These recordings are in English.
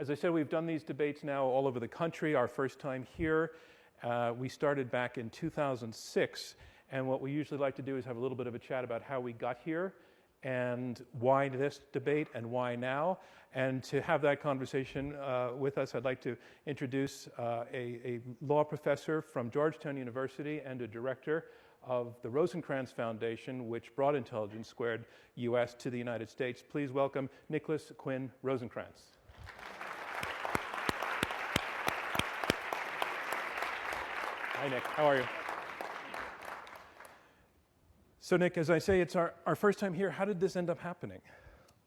As I said, we've done these debates now all over the country. Our first time here, we started back in 2006, and what we usually like to do is have a little bit of a chat about how we got here and why this debate and why now. And to have that conversation with us, I'd like to introduce a law professor from Georgetown University and a director of the Rosencrantz Foundation, which brought Intelligence Squared US to the United States. Please welcome Nicholas Quinn Rosencrantz. Hi, Nick. How are you? So, Nick, as I say, it's our first time here. How did this end up happening?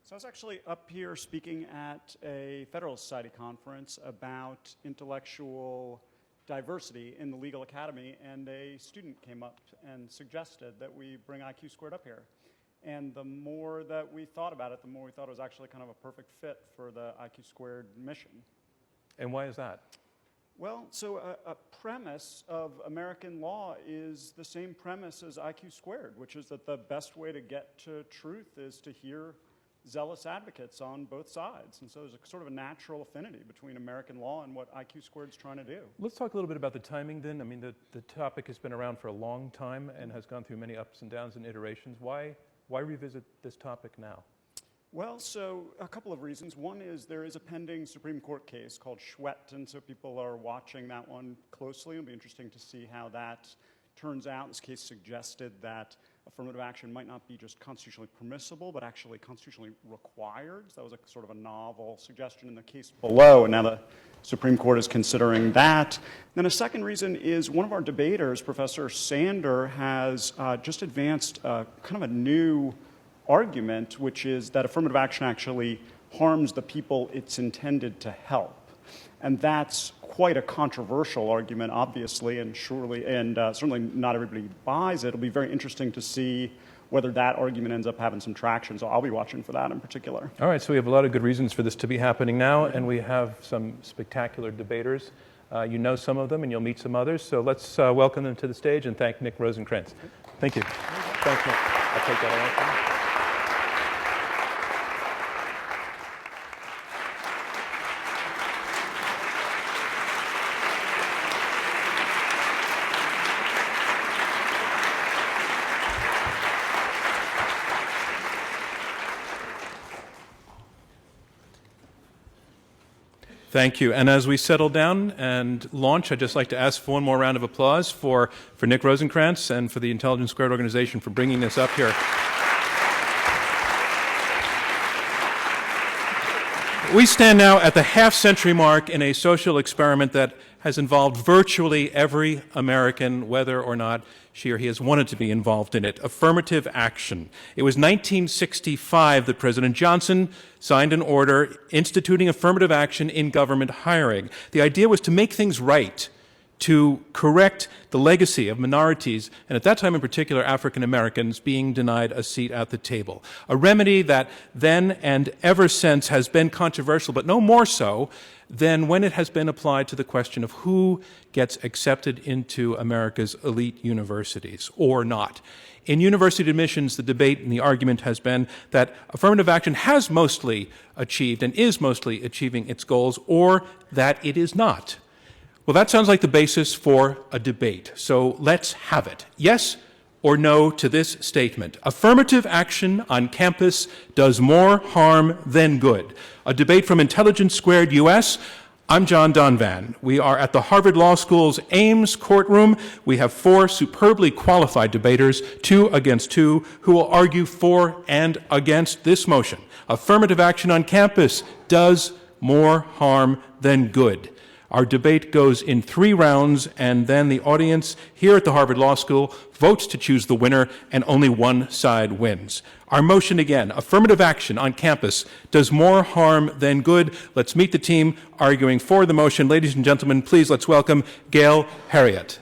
So I was actually up here speaking at a Federalist Society conference about intellectual diversity in the legal academy, and a student came up and suggested that we bring IQ Squared up here. And the more that we thought about it, the more we thought it was actually kind of a perfect fit for the IQ Squared mission. And why is that? Well, so a premise of American law is the same premise as IQ Squared, which is that the best way to get to truth is to hear zealous advocates on both sides. And so there's a sort of a natural affinity between American law and what IQ Squared's trying to do. Let's talk a little bit about the timing then. I mean, the topic has been around for a long time and has gone through many ups and downs and iterations. Why revisit this topic now? Well, so a couple of reasons. One is there is a pending Supreme Court case called Schwett, and so people are watching that one closely. It'll be interesting to see how that turns out. This case suggested that affirmative action might not be just constitutionally permissible, but actually constitutionally required. So that was a sort of a novel suggestion in the case below, and now the Supreme Court is considering that. Then a second reason is one of our debaters, Professor Sander, has just advanced kind of a new argument, which is that affirmative action actually harms the people it's intended to help. And that's quite a controversial argument, obviously, and surely, and certainly not everybody buys it. It'll be very interesting to see whether that argument ends up having some traction. So I'll be watching for that in particular. All right, so we have a lot of good reasons for this to be happening now, and we have some spectacular debaters. You know some of them, and you'll meet some others. So let's welcome them to the stage and thank Nick Rosencrantz. Thank you. Thanks, Nick. I'll take that along from you. Thank you. And as we settle down and launch, I'd just like to ask for one more round of applause for Nick Rosencrantz and for the Intelligence Squared organization for bringing this up here. We stand now at the half-century mark in a social experiment that has involved virtually every American, whether or not she or he has wanted to be involved in it. Affirmative action. It was 1965 that President Johnson signed an order instituting affirmative action in government hiring. The idea was to make things right, to correct the legacy of minorities, and at that time in particular African Americans, being denied a seat at the table. A remedy that then and ever since has been controversial, but no more so than when it has been applied to the question of who gets accepted into America's elite universities or not. In university admissions, the debate and the argument has been that affirmative action has mostly achieved and is mostly achieving its goals, or that it is not. Well, that sounds like the basis for a debate. So let's have it. Yes or no to this statement? Affirmative action on campus does more harm than good. A debate from Intelligence Squared US. I'm John Donvan. We are at the Harvard Law School's Ames courtroom. We have four superbly qualified debaters, 2 against 2, who will argue for and against this motion. Affirmative action on campus does more harm than good. Our debate goes in 3 rounds, and then the audience here at the Harvard Law School votes to choose the winner, and only one side wins. Our motion again, affirmative action on campus does more harm than good. Let's meet the team arguing for the motion. Ladies and gentlemen, please let's welcome Gail Heriot.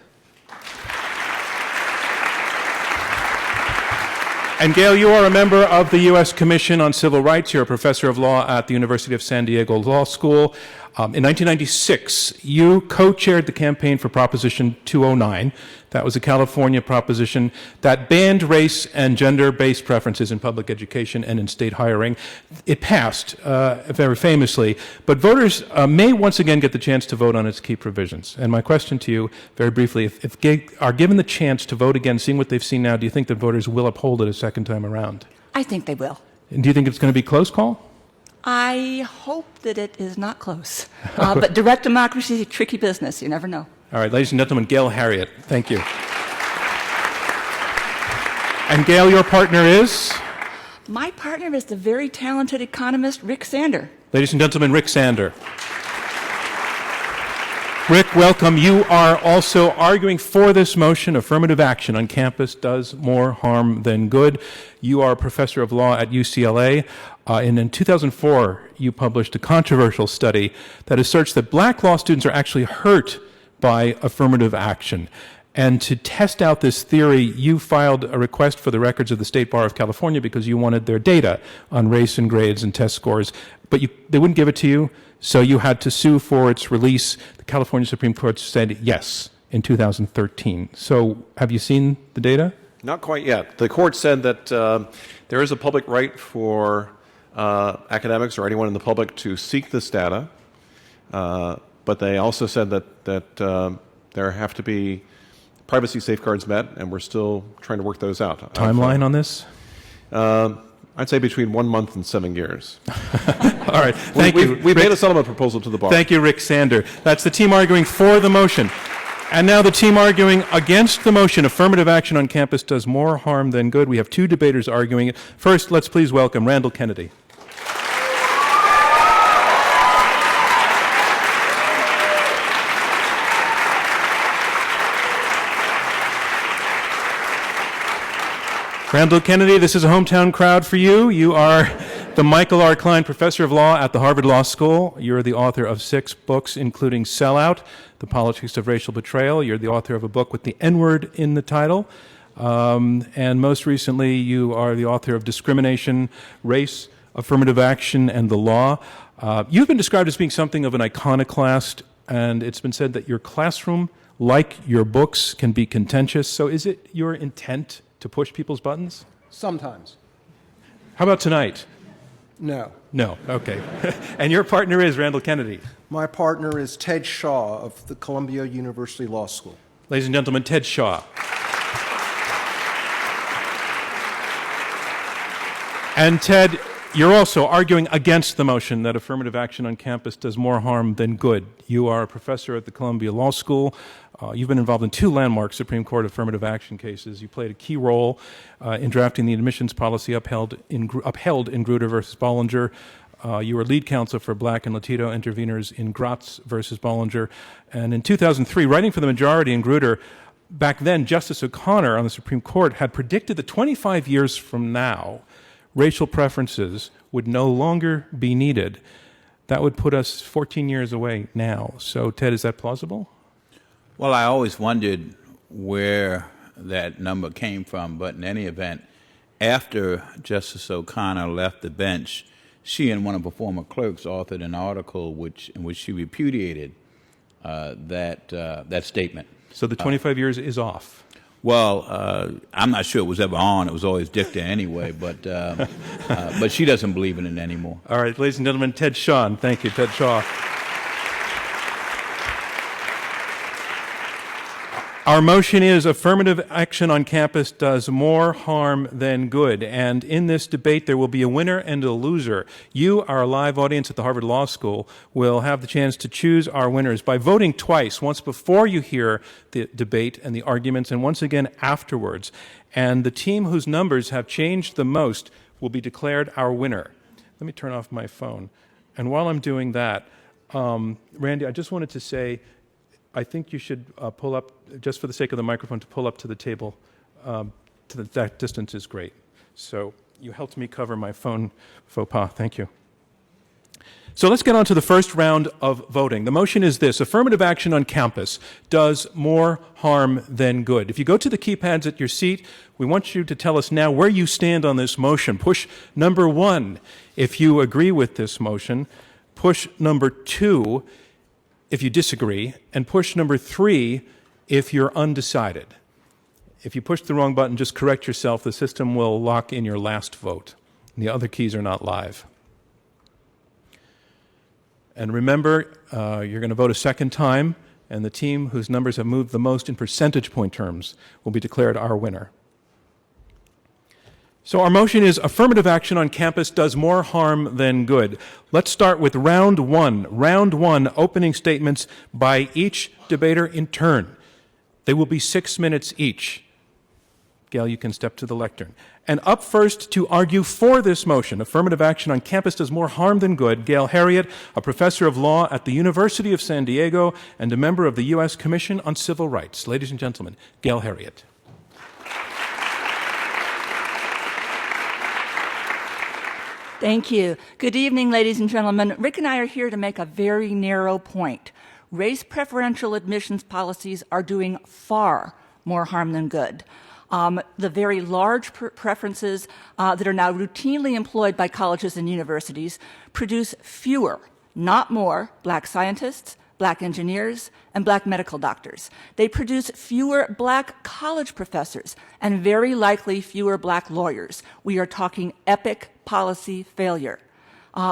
And Gail, you are a member of the U.S. Commission on Civil Rights. You're a professor of law at the University of San Diego Law School. In 1996, you co-chaired the campaign for Proposition 209. That was a California proposition that banned race and gender-based preferences in public education and in state hiring. It passed very famously, but voters may once again get the chance to vote on its key provisions. And my question to you, very briefly, if they are given the chance to vote again, seeing what they've seen now, do you think that voters will uphold it a second time around? I think they will. And do you think it's going to be a close call? I hope that it is not close. But direct democracy is a tricky business. You never know. All right, ladies and gentlemen, Gail Harriet, thank you. And Gail, your partner is? My partner is the very talented economist Rick Sander. Ladies and gentlemen, Rick Sander. Rick, welcome. You are also arguing for this motion, affirmative action on campus does more harm than good. You are a professor of law at UCLA, and in 2004, you published a controversial study that asserts that black law students are actually hurt by affirmative action. And to test out this theory, you filed a request for the records of the State Bar of California because you wanted their data on race and grades and test scores, but they wouldn't give it to you, so you had to sue for its release. The California Supreme Court said yes in 2013. So have you seen the data? Not quite yet. The court said that there is a public right for academics or anyone in the public to seek this data, but they also said that there have to be privacy safeguards met, and we're still trying to work those out. Timeline on this? I'd say between 1 month and 7 years. All right. Thank you. We've made a settlement proposal to the bar. Thank you, Rick Sander. That's the team arguing for the motion. And now the team arguing against the motion, affirmative action on campus does more harm than good. We have two debaters arguing it. First, let's please welcome Randall Kennedy. Randall Kennedy, this is a hometown crowd for you. You are the Michael R. Klein Professor of Law at the Harvard Law School. You're the author of 6 books, including Sellout, The Politics of Racial Betrayal. You're the author of a book with the N-word in the title. And most recently, you are the author of Discrimination, Race, Affirmative Action, and the Law. You've been described as being something of an iconoclast, and it's been said that your classroom, like your books, can be contentious. So is it your intent to push people's buttons? Sometimes. How about tonight? No. No, okay. And your partner is Randall Kennedy. My partner is Ted Shaw of the Columbia University Law School. Ladies and gentlemen, Ted Shaw. And Ted, you're also arguing against the motion that affirmative action on campus does more harm than good. You are a professor at the Columbia Law School. You've been involved in 2 landmark Supreme Court affirmative action cases. You played a key role in drafting the admissions policy upheld in Grutter versus Bollinger. You were lead counsel for Black and Latino interveners in Gratz versus Bollinger. And in 2003, writing for the majority in Grutter, back then Justice O'Connor on the Supreme Court had predicted that 25 years from now, racial preferences would no longer be needed. That would put us 14 years away now. So, Ted, is that plausible? Well, I always wondered where that number came from, but in any event, after Justice O'Connor left the bench, she and one of her former clerks authored an article in which she repudiated that statement. So the 25 years is off? Well, I'm not sure it was ever on. It was always dicta anyway, but she doesn't believe in it anymore. All right, ladies and gentlemen, Ted Shaw. Thank you, Ted Shaw. Our motion is affirmative action on campus does more harm than good. And in this debate, there will be a winner and a loser. You, our live audience at the Harvard Law School, will have the chance to choose our winners by voting twice, once before you hear the debate and the arguments, and once again afterwards. And the team whose numbers have changed the most will be declared our winner. Let me turn off my phone. And while I'm doing that, Randy, I just wanted to say, I think you should pull up, just for the sake of the microphone, to pull up to the table. That distance is great. So you helped me cover my phone faux pas. Thank you. So let's get on to the first round of voting. The motion is this: affirmative action on campus does more harm than good. If you go to the keypads at your seat, we want you to tell us now where you stand on this motion. Push number 1 if you agree with this motion. push number 2 if you disagree, and push number 3 if you're undecided. If you push the wrong button, just correct yourself. The system will lock in your last vote. The other keys are not live. And remember, you're going to vote a second time, and the team whose numbers have moved the most in percentage point terms will be declared our winner. So our motion is affirmative action on campus does more harm than good. Let's start with round 1. Round 1, opening statements by each debater in turn. They will be 6 minutes each. Gail, you can step to the lectern. And up first to argue for this motion, affirmative action on campus does more harm than good, Gail Harriet, a professor of law at the University of San Diego and a member of the U.S. Commission on Civil Rights. Ladies and gentlemen, Gail Harriet. Thank you. Good evening, ladies and gentlemen. Rick and I are here to make a very narrow point. Race preferential admissions policies are doing far more harm than good. The very large preferences that are now routinely employed by colleges and universities produce fewer, not more, black scientists, black engineers, and black medical doctors. They produce fewer black college professors and very likely fewer black lawyers. We are talking epic policy failure.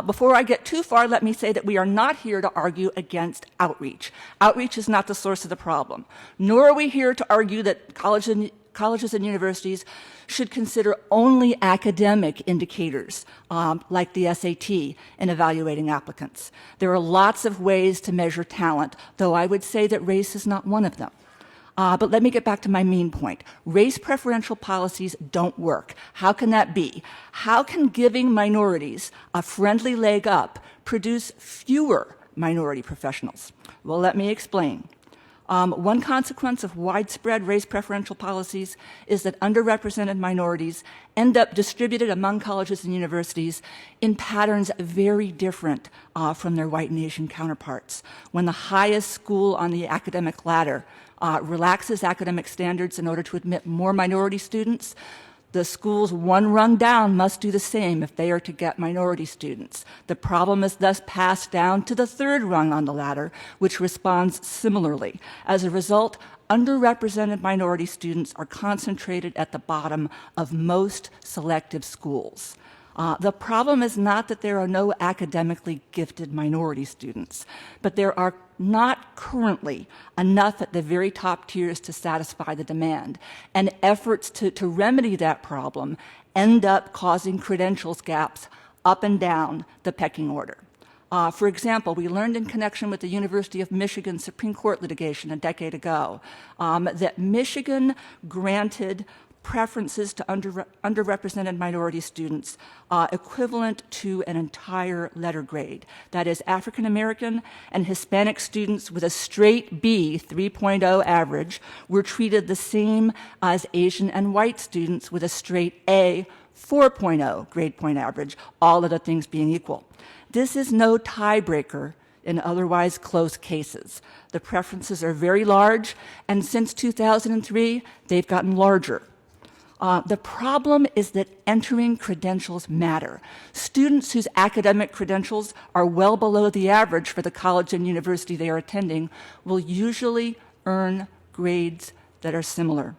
Before I get too far, let me say that we are not here to argue against outreach. Outreach is not the source of the problem, nor are we here to argue that colleges and universities should consider only academic indicators, like the SAT, in evaluating applicants. There are lots of ways to measure talent, though I would say that race is not one of them. But let me get back to my main point. Race preferential policies don't work. How can that be? How can giving minorities a friendly leg up produce fewer minority professionals? Well, let me explain. One consequence of widespread race preferential policies is that underrepresented minorities end up distributed among colleges and universities in patterns very different from their white and Asian counterparts. When the highest school on the academic ladder relaxes academic standards in order to admit more minority students, the schools one rung down must do the same if they are to get minority students. The problem is thus passed down to the third rung on the ladder, which responds similarly. As a result, underrepresented minority students are concentrated at the bottom of most selective schools. The problem is not that there are no academically gifted minority students, but there are not currently enough at the very top tiers to satisfy the demand. And efforts to remedy that problem end up causing credentials gaps up and down the pecking order. For example, we learned in connection with the University of Michigan Supreme Court litigation a decade ago that Michigan granted preferences to underrepresented minority students equivalent to an entire letter grade. That is, African American and Hispanic students with a straight B 3.0 average were treated the same as Asian and white students with a straight A 4.0 grade point average, all other things being equal. This is no tiebreaker in otherwise close cases. The preferences are very large, and since 2003, they've gotten larger. The problem is that entering credentials matter. Students whose academic credentials are well below the average for the college and university they are attending will usually earn grades that are similar.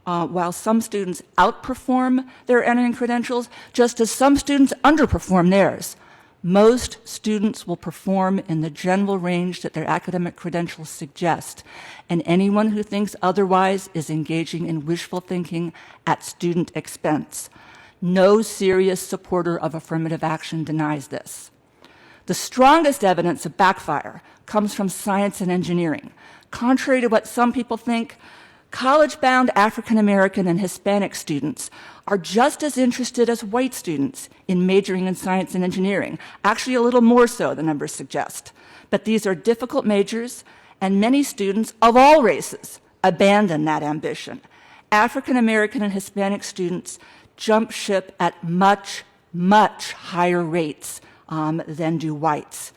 While some students outperform their entering credentials, just as some students underperform theirs. Most students will perform in the general range that their academic credentials suggest, and anyone who thinks otherwise is engaging in wishful thinking at student expense. No serious supporter of affirmative action denies this. The strongest evidence of backfire comes from science and engineering. Contrary to what some people think, college-bound African American and Hispanic students are just as interested as white students in majoring in science and engineering, actually a little more so, the numbers suggest. But these are difficult majors, and many students of all races abandon that ambition. African American and Hispanic students jump ship at much, much higher rates than do whites.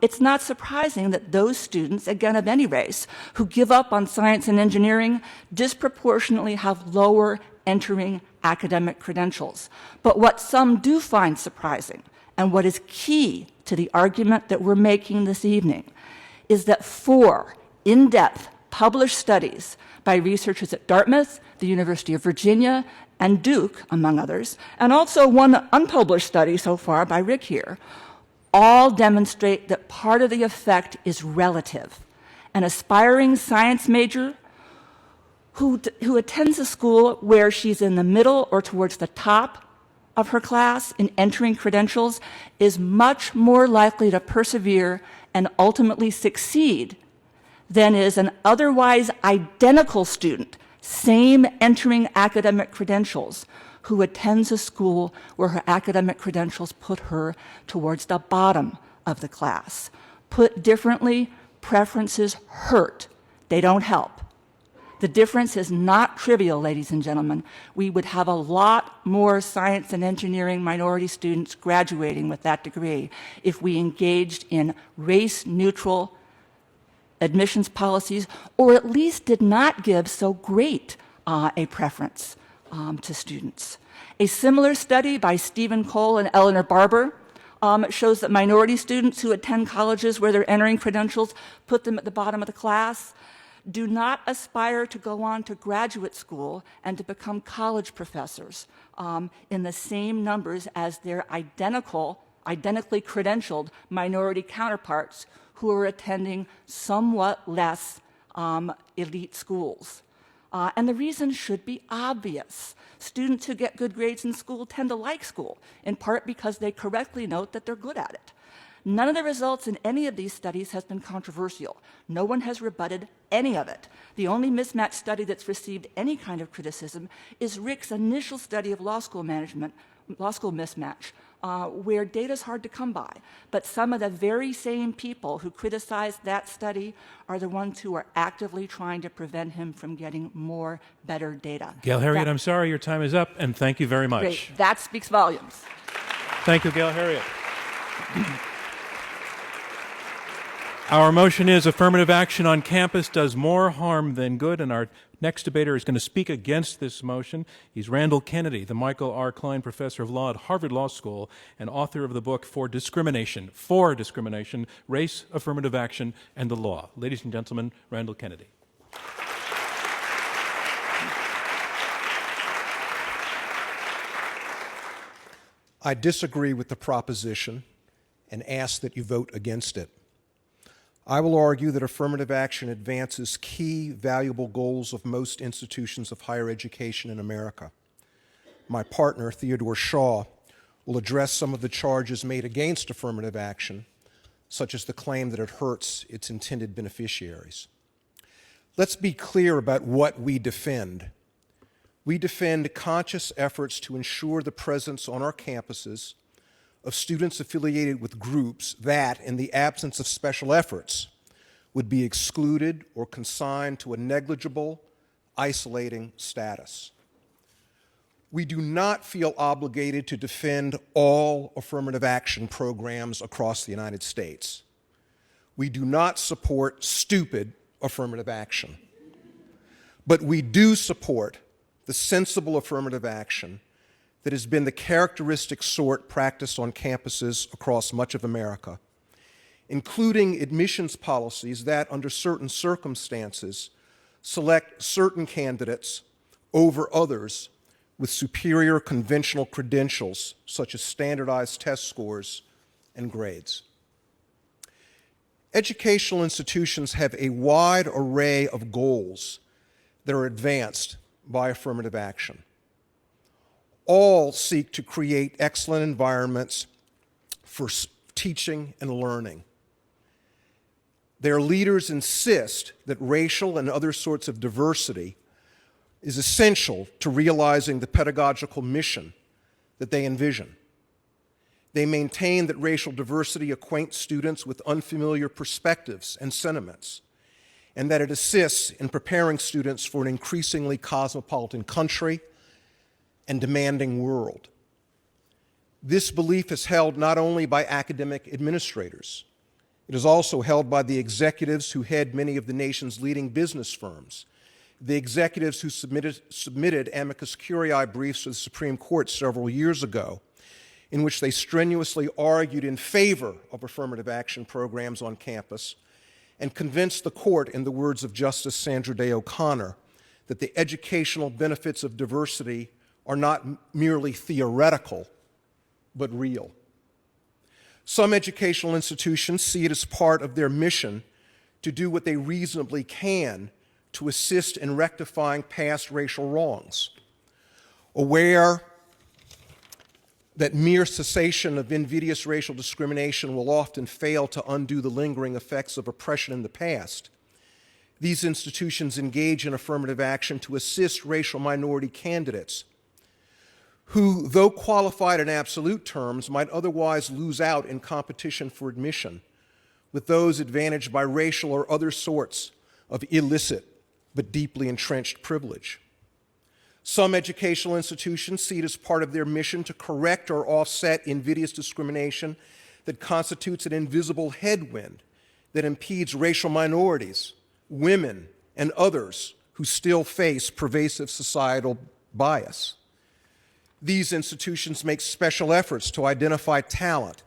It's not surprising that those students, again of any race, who give up on science and engineering disproportionately have lower entering academic credentials. But what some do find surprising, And what is key to the argument that we're making this evening is that 4 in-depth published studies by researchers at Dartmouth, the University of Virginia, and Duke, among others, and also one unpublished study so far by Rick here, all demonstrate that part of the effect is relative. An aspiring science major who attends a school where she's in the middle or towards the top of her class in entering credentials is much more likely to persevere and ultimately succeed than is an otherwise identical student, same entering academic credentials, who attends a school where her academic credentials put her towards the bottom of the class. Put differently, preferences hurt. They don't help. The difference is not trivial, ladies and gentlemen. We would have a lot more science and engineering minority students graduating with that degree if we engaged in race-neutral admissions policies, or at least did not give so great a preference to students. A similar study by Stephen Cole and Eleanor Barber shows that minority students who attend colleges where they're entering credentials put them at the bottom of the class do not aspire to go on to graduate school and to become college professors in the same numbers as their identically credentialed minority counterparts who are attending somewhat less elite schools. And the reason should be obvious. Students who get good grades in school tend to like school, in part because they correctly note that they're good at it. None of the results in any of these studies has been controversial. No one has rebutted any of it. The only mismatch study that's received any kind of criticism is Rick's initial study of law school mismatch, where data is hard to come by. But some of the very same people who criticized that study are the ones who are actively trying to prevent him from getting more, better data. Gail Harriet, I'm sorry, your time is up, and thank you very much. Great. That speaks volumes. Thank you, Gail Harriet. Our motion is affirmative action on campus does more harm than good, and our next debater is going to speak against this motion. He's Randall Kennedy, the Michael R. Klein Professor of Law at Harvard Law School and author of the book For Discrimination, Race, Affirmative Action, and the Law. Ladies and gentlemen, Randall Kennedy. I disagree with the proposition and ask that you vote against it. I will argue that affirmative action advances key, valuable goals of most institutions of higher education in America. My partner, Theodore Shaw, will address some of the charges made against affirmative action, such as the claim that it hurts its intended beneficiaries. Let's be clear about what we defend. We defend conscious efforts to ensure the presence on our campuses of students affiliated with groups that, in the absence of special efforts, would be excluded or consigned to a negligible, isolating status. We do not feel obligated to defend all affirmative action programs across the United States. We do not support stupid affirmative action. But we do support the sensible affirmative action that has been the characteristic sort practiced on campuses across much of America, including admissions policies that, under certain circumstances, select certain candidates over others with superior conventional credentials, such as standardized test scores and grades. Educational institutions have a wide array of goals that are advanced by affirmative action. All seek to create excellent environments for teaching and learning. Their leaders insist that racial and other sorts of diversity is essential to realizing the pedagogical mission that they envision. They maintain that racial diversity acquaints students with unfamiliar perspectives and sentiments, and that it assists in preparing students for an increasingly cosmopolitan country and demanding world. This belief is held not only by academic administrators, it is also held by the executives who head many of the nation's leading business firms, the executives who submitted amicus curiae briefs to the Supreme Court several years ago, in which they strenuously argued in favor of affirmative action programs on campus and convinced the court, in the words of Justice Sandra Day O'Connor, that the educational benefits of diversity are not merely theoretical, but real. Some educational institutions see it as part of their mission to do what they reasonably can to assist in rectifying past racial wrongs. Aware that mere cessation of invidious racial discrimination will often fail to undo the lingering effects of oppression in the past, these institutions engage in affirmative action to assist racial minority candidates who, though qualified in absolute terms, might otherwise lose out in competition for admission with those advantaged by racial or other sorts of illicit but deeply entrenched privilege. Some educational institutions see it as part of their mission to correct or offset invidious discrimination that constitutes an invisible headwind that impedes racial minorities, women, and others who still face pervasive societal bias. These institutions make special efforts to identify talent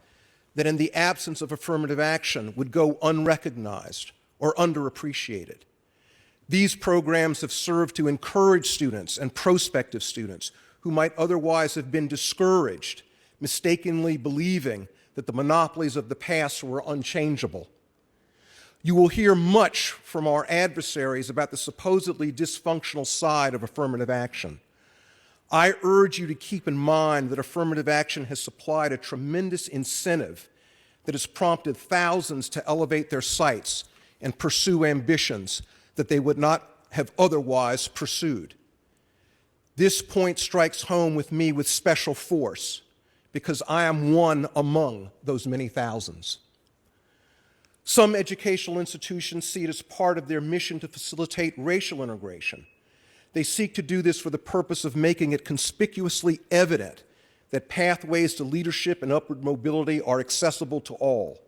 that, in the absence of affirmative action, would go unrecognized or underappreciated. These programs have served to encourage students and prospective students who might otherwise have been discouraged, mistakenly believing that the monopolies of the past were unchangeable. You will hear much from our adversaries about the supposedly dysfunctional side of affirmative action. I urge you to keep in mind that affirmative action has supplied a tremendous incentive that has prompted thousands to elevate their sights and pursue ambitions that they would not have otherwise pursued. This point strikes home with me with special force because I am one among those many thousands. Some educational institutions see it as part of their mission to facilitate racial integration. They seek to do this for the purpose of making it conspicuously evident that pathways to leadership and upward mobility are accessible to all.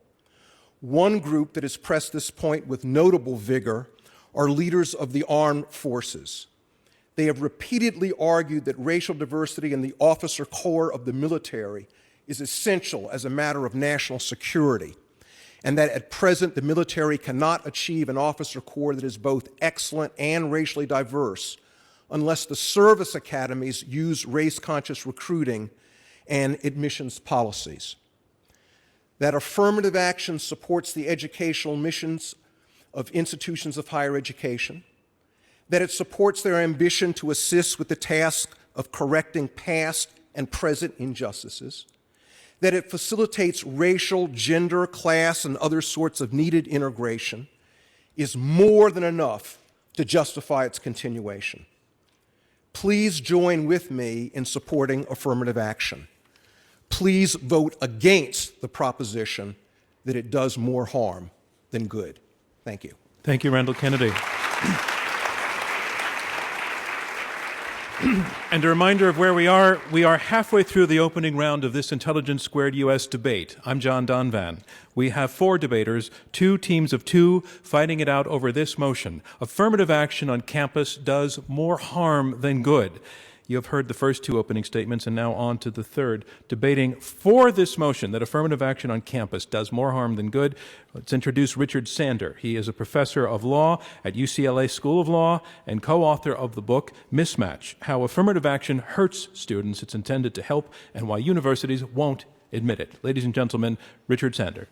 One group that has pressed this point with notable vigor are leaders of the armed forces. They have repeatedly argued that racial diversity in the officer corps of the military is essential as a matter of national security, and that at present the military cannot achieve an officer corps that is both excellent and racially diverse unless the service academies use race-conscious recruiting and admissions policies. That affirmative action supports the educational missions of institutions of higher education, that it supports their ambition to assist with the task of correcting past and present injustices, that it facilitates racial, gender, class, and other sorts of needed integration, is more than enough to justify its continuation. Please join with me in supporting affirmative action. Please vote against the proposition that it does more harm than good. Thank you. Thank you, Randall Kennedy. And a reminder of where we are halfway through the opening round of this Intelligence Squared US debate. I'm John Donvan. We have 4 debaters, 2 teams of 2, fighting it out over this motion. Affirmative action on campus does more harm than good. You have heard the first 2 opening statements, and now on to the third. Debating for this motion that affirmative action on campus does more harm than good, let's introduce Richard Sander. He is a professor of law at UCLA School of Law and co-author of the book Mismatch, How Affirmative Action Hurts Students It's Intended to Help and Why Universities Won't Admit It. Ladies and gentlemen, Richard Sander.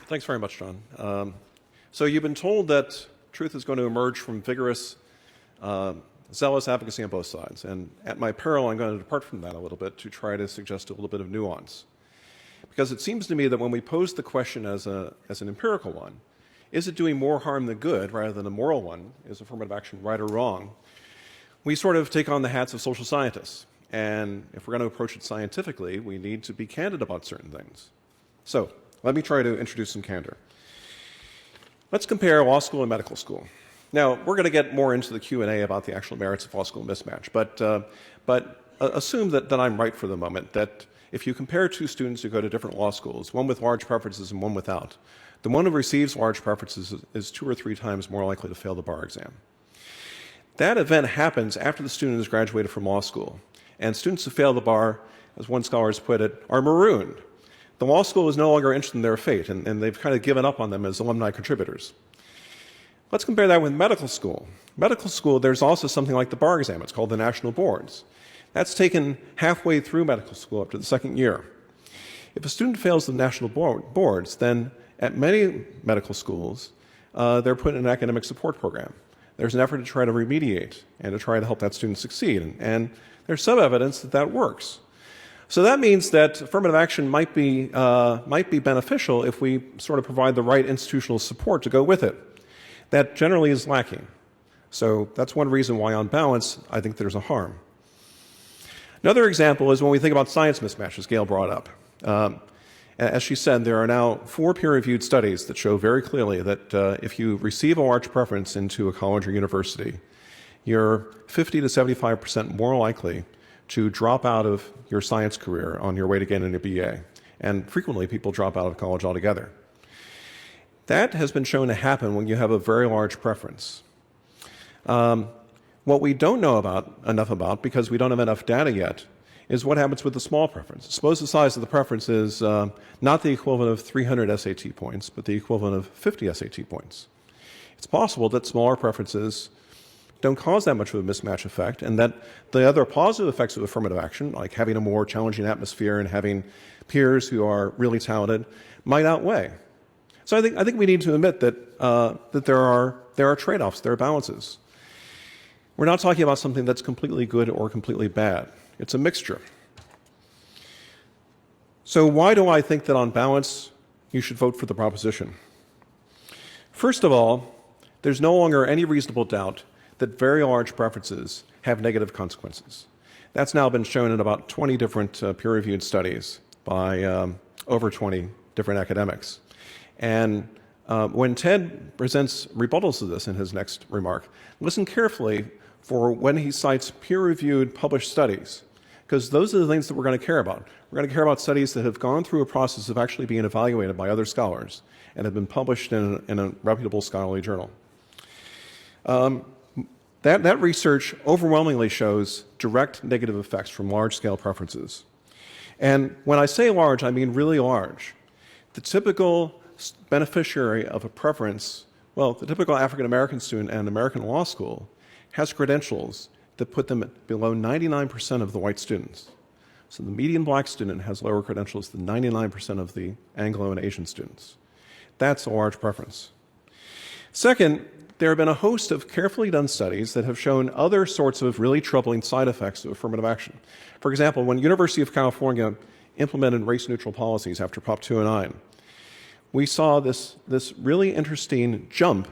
Thanks very much, John. So you've been told that truth is going to emerge from vigorous, zealous advocacy on both sides. And at my peril, I'm going to depart from that a little bit to try to suggest a little bit of nuance. Because it seems to me that when we pose the question as an empirical one, is it doing more harm than good rather than a moral one, is affirmative action right or wrong, we sort of take on the hats of social scientists. And if we're going to approach it scientifically, we need to be candid about certain things. So let me try to introduce some candor. Let's compare law school and medical school. Now, we're going to get more into the Q&A about the actual merits of law school mismatch, but assume that I'm right for the moment, that if you compare 2 students who go to different law schools, one with large preferences and one without, the one who receives large preferences is 2 or 3 times more likely to fail the bar exam. That event happens after the student has graduated from law school. And students who fail the bar, as one scholar has put it, are marooned. The law school is no longer interested in their fate, and they've kind of given up on them as alumni contributors. Let's compare that with medical school. Medical school, there's also something like the bar exam. It's called the national boards. That's taken halfway through medical school up to the second year. If a student fails the national boards, then at many medical schools, they're put in an academic support program. There's an effort to try to remediate and to try to help that student succeed. And there's some evidence that that works. So that means that affirmative action might be beneficial if we sort of provide the right institutional support to go with it. That generally is lacking. So that's one reason why, on balance, I think there's a harm. Another example is when we think about science mismatch, as Gail brought up. As she said, there are now 4 peer-reviewed studies that show very clearly that if you receive a large preference into a college or university, you're 50 to 75% more likely to drop out of your science career on your way to getting a BA. And frequently, people drop out of college altogether. That has been shown to happen when you have a very large preference. What we don't know enough about, because we don't have enough data yet, is what happens with the small preference. Suppose the size of the preference is not the equivalent of 300 SAT points, but the equivalent of 50 SAT points. It's possible that smaller preferences don't cause that much of a mismatch effect, and that the other positive effects of affirmative action, like having a more challenging atmosphere and having peers who are really talented, might outweigh. So I think we need to admit that there are trade-offs, there are balances. We're not talking about something that's completely good or completely bad. It's a mixture. So why do I think that on balance you should vote for the proposition? First of all, there's no longer any reasonable doubt that very large preferences have negative consequences. That's now been shown in about 20 different peer-reviewed studies by over 20 different academics. And when Ted presents rebuttals to this in his next remark, listen carefully for when he cites peer-reviewed published studies, because those are the things that we're going to care about. We're going to care about studies that have gone through a process of actually being evaluated by other scholars and have been published in a reputable scholarly journal. That research overwhelmingly shows direct negative effects from large-scale preferences. And when I say large, I mean really large. The typical beneficiary of a preference, well, the typical African-American student at an American law school has credentials that put them below 99% of the white students. So the median black student has lower credentials than 99% of the Anglo and Asian students. That's a large preference. Second, there have been a host of carefully done studies that have shown other sorts of really troubling side effects of affirmative action. For example, when University of California implemented race-neutral policies after Prop 209, we saw this really interesting jump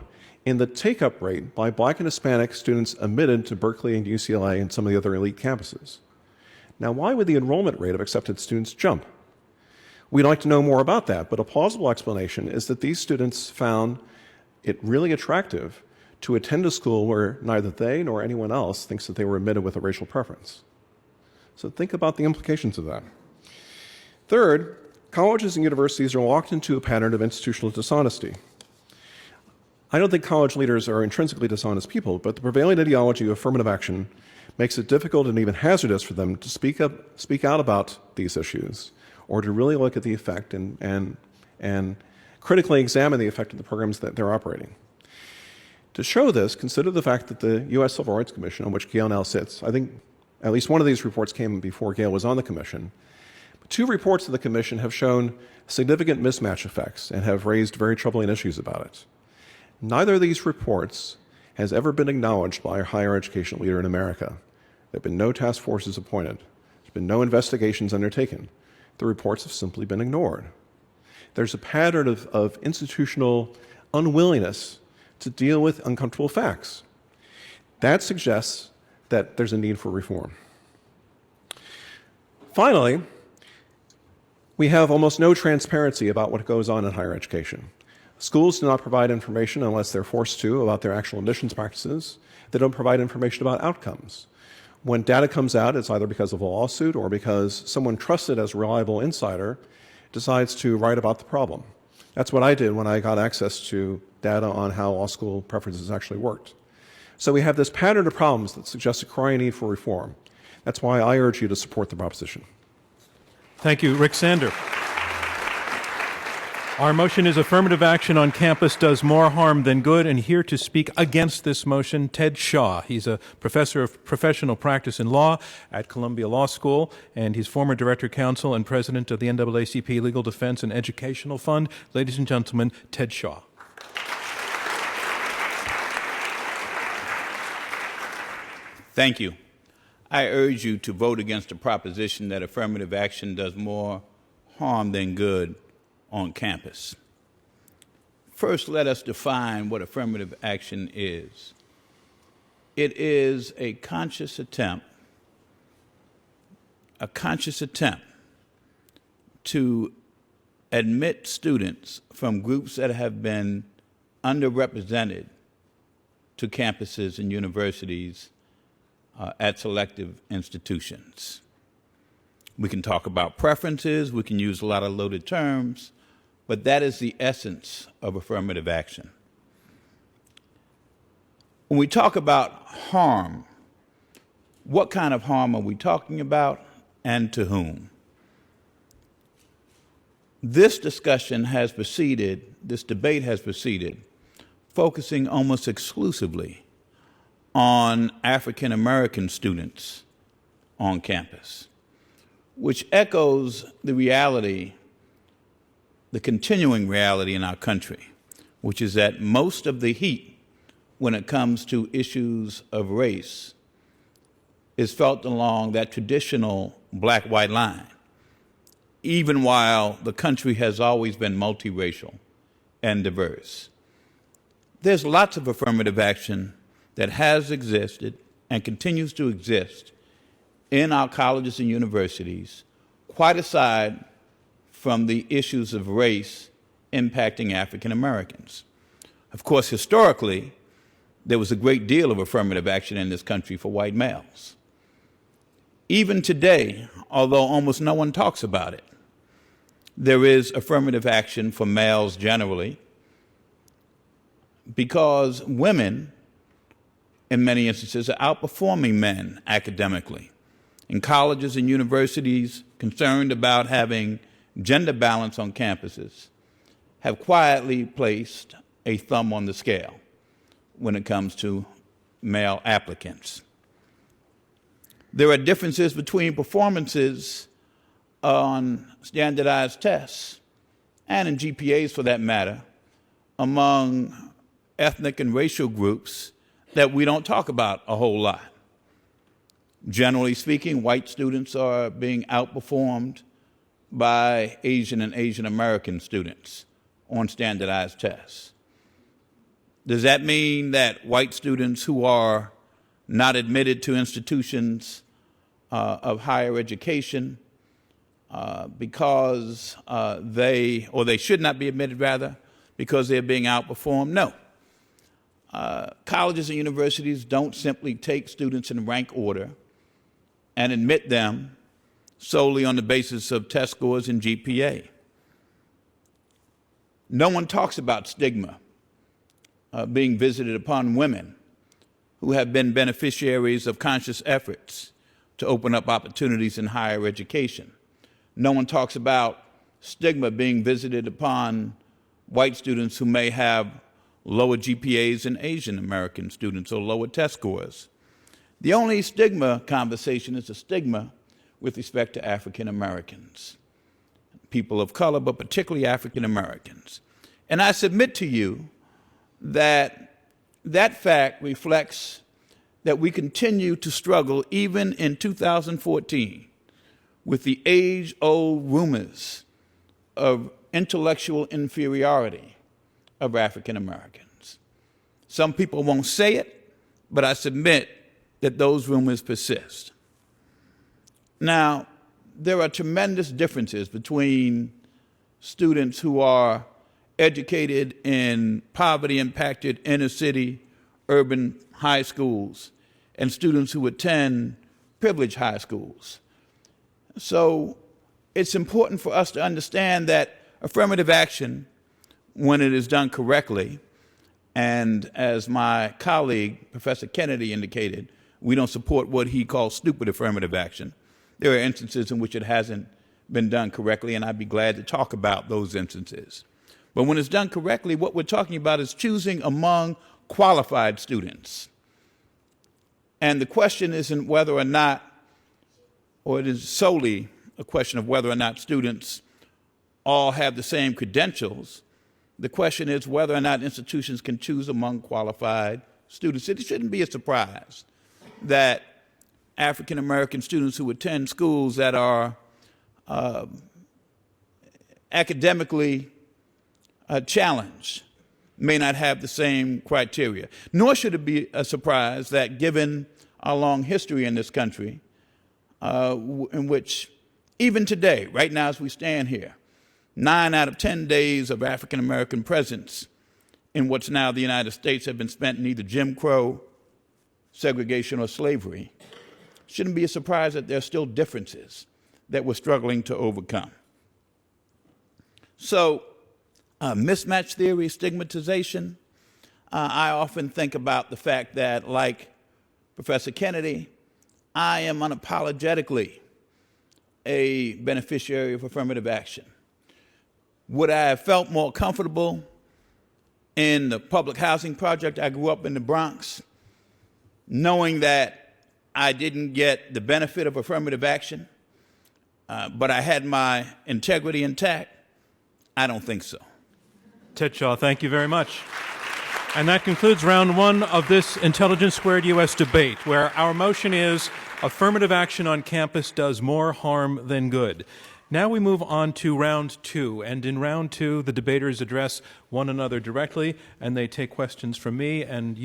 in the take-up rate by black and Hispanic students admitted to Berkeley and UCLA and some of the other elite campuses. Now, why would the enrollment rate of accepted students jump? We'd like to know more about that, but a plausible explanation is that these students found it really attractive to attend a school where neither they nor anyone else thinks that they were admitted with a racial preference. So think about the implications of that. Third, colleges and universities are locked into a pattern of institutional dishonesty. I don't think college leaders are intrinsically dishonest people, but the prevailing ideology of affirmative action makes it difficult and even hazardous for them to speak out about these issues, or to really look at the effect and critically examine the effect of the programs that they're operating. To show this, consider the fact that the U.S. Civil Rights Commission, on which Gail now sits, I think at least one of these reports came before Gail was on the commission. 2 reports of the commission have shown significant mismatch effects and have raised very troubling issues about it. Neither of these reports has ever been acknowledged by a higher education leader in America. There have been no task forces appointed. There's been no investigations undertaken. The reports have simply been ignored. There's a pattern of institutional unwillingness to deal with uncomfortable facts. That suggests that there's a need for reform. Finally, we have almost no transparency about what goes on in higher education. Schools do not provide information unless they're forced to about their actual admissions practices. They don't provide information about outcomes. When data comes out, it's either because of a lawsuit or because someone trusted as a reliable insider decides to write about the problem. That's what I did when I got access to data on how law school preferences actually worked. So we have this pattern of problems that suggests a crying need for reform. That's why I urge you to support the proposition. Thank you. Rick Sander. Our motion is affirmative action on campus does more harm than good, and here to speak against this motion, Ted Shaw. He's a professor of professional practice in law at Columbia Law School, and he's former director counsel and president of the NAACP Legal Defense and Educational Fund. Ladies and gentlemen, Ted Shaw. Thank you. I urge you to vote against the proposition that affirmative action does more harm than good on campus. First, let us define what affirmative action is. It is a conscious attempt to admit students from groups that have been underrepresented to campuses and universities at selective institutions. We can talk about preferences, we can use a lot of loaded terms, but that is the essence of affirmative action. When we talk about harm, what kind of harm are we talking about and to whom? This debate has proceeded, focusing almost exclusively on African American students on campus, which echoes the reality, the continuing reality in our country, which is that most of the heat when it comes to issues of race is felt along that traditional black-white line, even while the country has always been multiracial and diverse. There's lots of affirmative action that has existed and continues to exist in our colleges and universities, quite aside from the issues of race impacting African Americans. Of course, historically, there was a great deal of affirmative action in this country for white males. Even today, although almost no one talks about it, there is affirmative action for males generally, because women, in many instances, are outperforming men academically. In colleges and universities concerned about having gender balance on campuses have quietly placed a thumb on the scale when it comes to male applicants. There are differences between performances on standardized tests and in GPAs for that matter among ethnic and racial groups that we don't talk about a whole lot. Generally speaking, white students are being outperformed by Asian and Asian American students on standardized tests. Does that mean that white students who are not admitted to institutions of higher education because they should not be admitted rather, because they're being outperformed? No. Colleges and universities don't simply take students in rank order and admit them solely on the basis of test scores and GPA. No one talks about stigma being visited upon women who have been beneficiaries of conscious efforts to open up opportunities in higher education. No one talks about stigma being visited upon white students who may have lower GPAs than Asian American students or lower test scores. The only stigma conversation is a stigma with respect to African Americans, people of color, but particularly African Americans. And I submit to you that that fact reflects that we continue to struggle even in 2014 with the age-old rumors of intellectual inferiority of African Americans. Some people won't say it, but I submit that those rumors persist. Now, there are tremendous differences between students who are educated in poverty-impacted inner-city urban high schools and students who attend privileged high schools. So it's important for us to understand that affirmative action, when it is done correctly, And as my colleague, Professor Kennedy, indicated, we don't support what he calls stupid affirmative action. There are instances in which it hasn't been done correctly, and I'd be glad to talk about those instances. But when it's done correctly, what we're talking about is choosing among qualified students. And the question isn't whether or not, or it is solely a question of whether or not students all have the same credentials. The question is whether or not institutions can choose among qualified students. It shouldn't be a surprise that African American students who attend schools that are academically challenged may not have the same criteria. Nor should it be a surprise that given our long history in this country, in which even today, right now as we stand here, 9 out of 10 days of African American presence in what's now the United States have been spent in either Jim Crow, segregation, or slavery. Shouldn't be a surprise that there are still differences that we're struggling to overcome. So, mismatch theory, stigmatization, I often think about the fact that, like Professor Kennedy, I am unapologetically a beneficiary of affirmative action. Would I have felt more comfortable in the public housing project? I grew up in the Bronx, knowing that I didn't get the benefit of affirmative action, but I had my integrity intact? I don't think so. Ted Shaw, thank you very much. And that concludes round one of this Intelligence Squared US debate, where our motion is affirmative action on campus does more harm than good. Now we move on to round two, and in round two, the debaters address one another directly, and they take questions from me and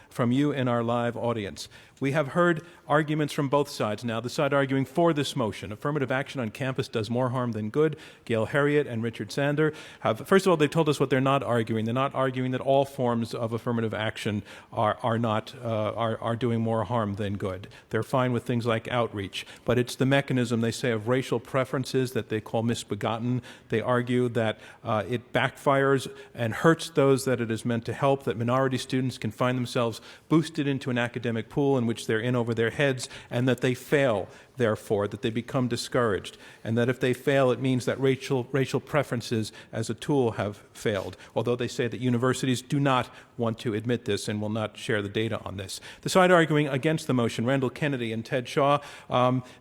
from you in our live audience. We have heard arguments from both sides now. The side arguing for this motion, affirmative action on campus does more harm than good, Gail Heriot and Richard Sander, have, first of all, they've told us what they're not arguing. They're not arguing that all forms of affirmative action are doing more harm than good. They're fine with things like outreach, but it's the mechanism, they say, of racial preferences that they call misbegotten. They argue that it backfires and hurts those that it is meant to help, that minority students can find themselves boosted into an academic pool in which they're in over their heads, and that they fail, therefore, that they become discouraged, and that if they fail, it means that racial preferences as a tool have failed, although they say that universities do not want to admit this and will not share the data on this. The side arguing against the motion, Randall Kennedy and Ted Shaw,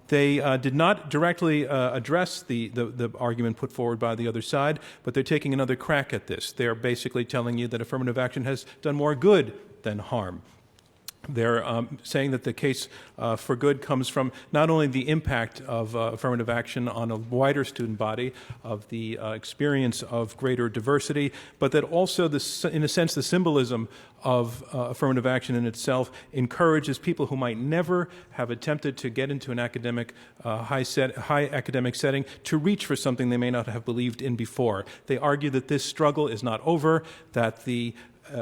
they did not directly address the argument put forward by the other side, but they're taking another crack at this. They're basically telling you that affirmative action has done more good than harm. They're saying that the case for good comes from not only the impact of affirmative action on a wider student body, of the experience of greater diversity, but that also, in a sense, the symbolism of affirmative action in itself encourages people who might never have attempted to get into an academic, high academic setting to reach for something they may not have believed in before. They argue that this struggle is not over, that the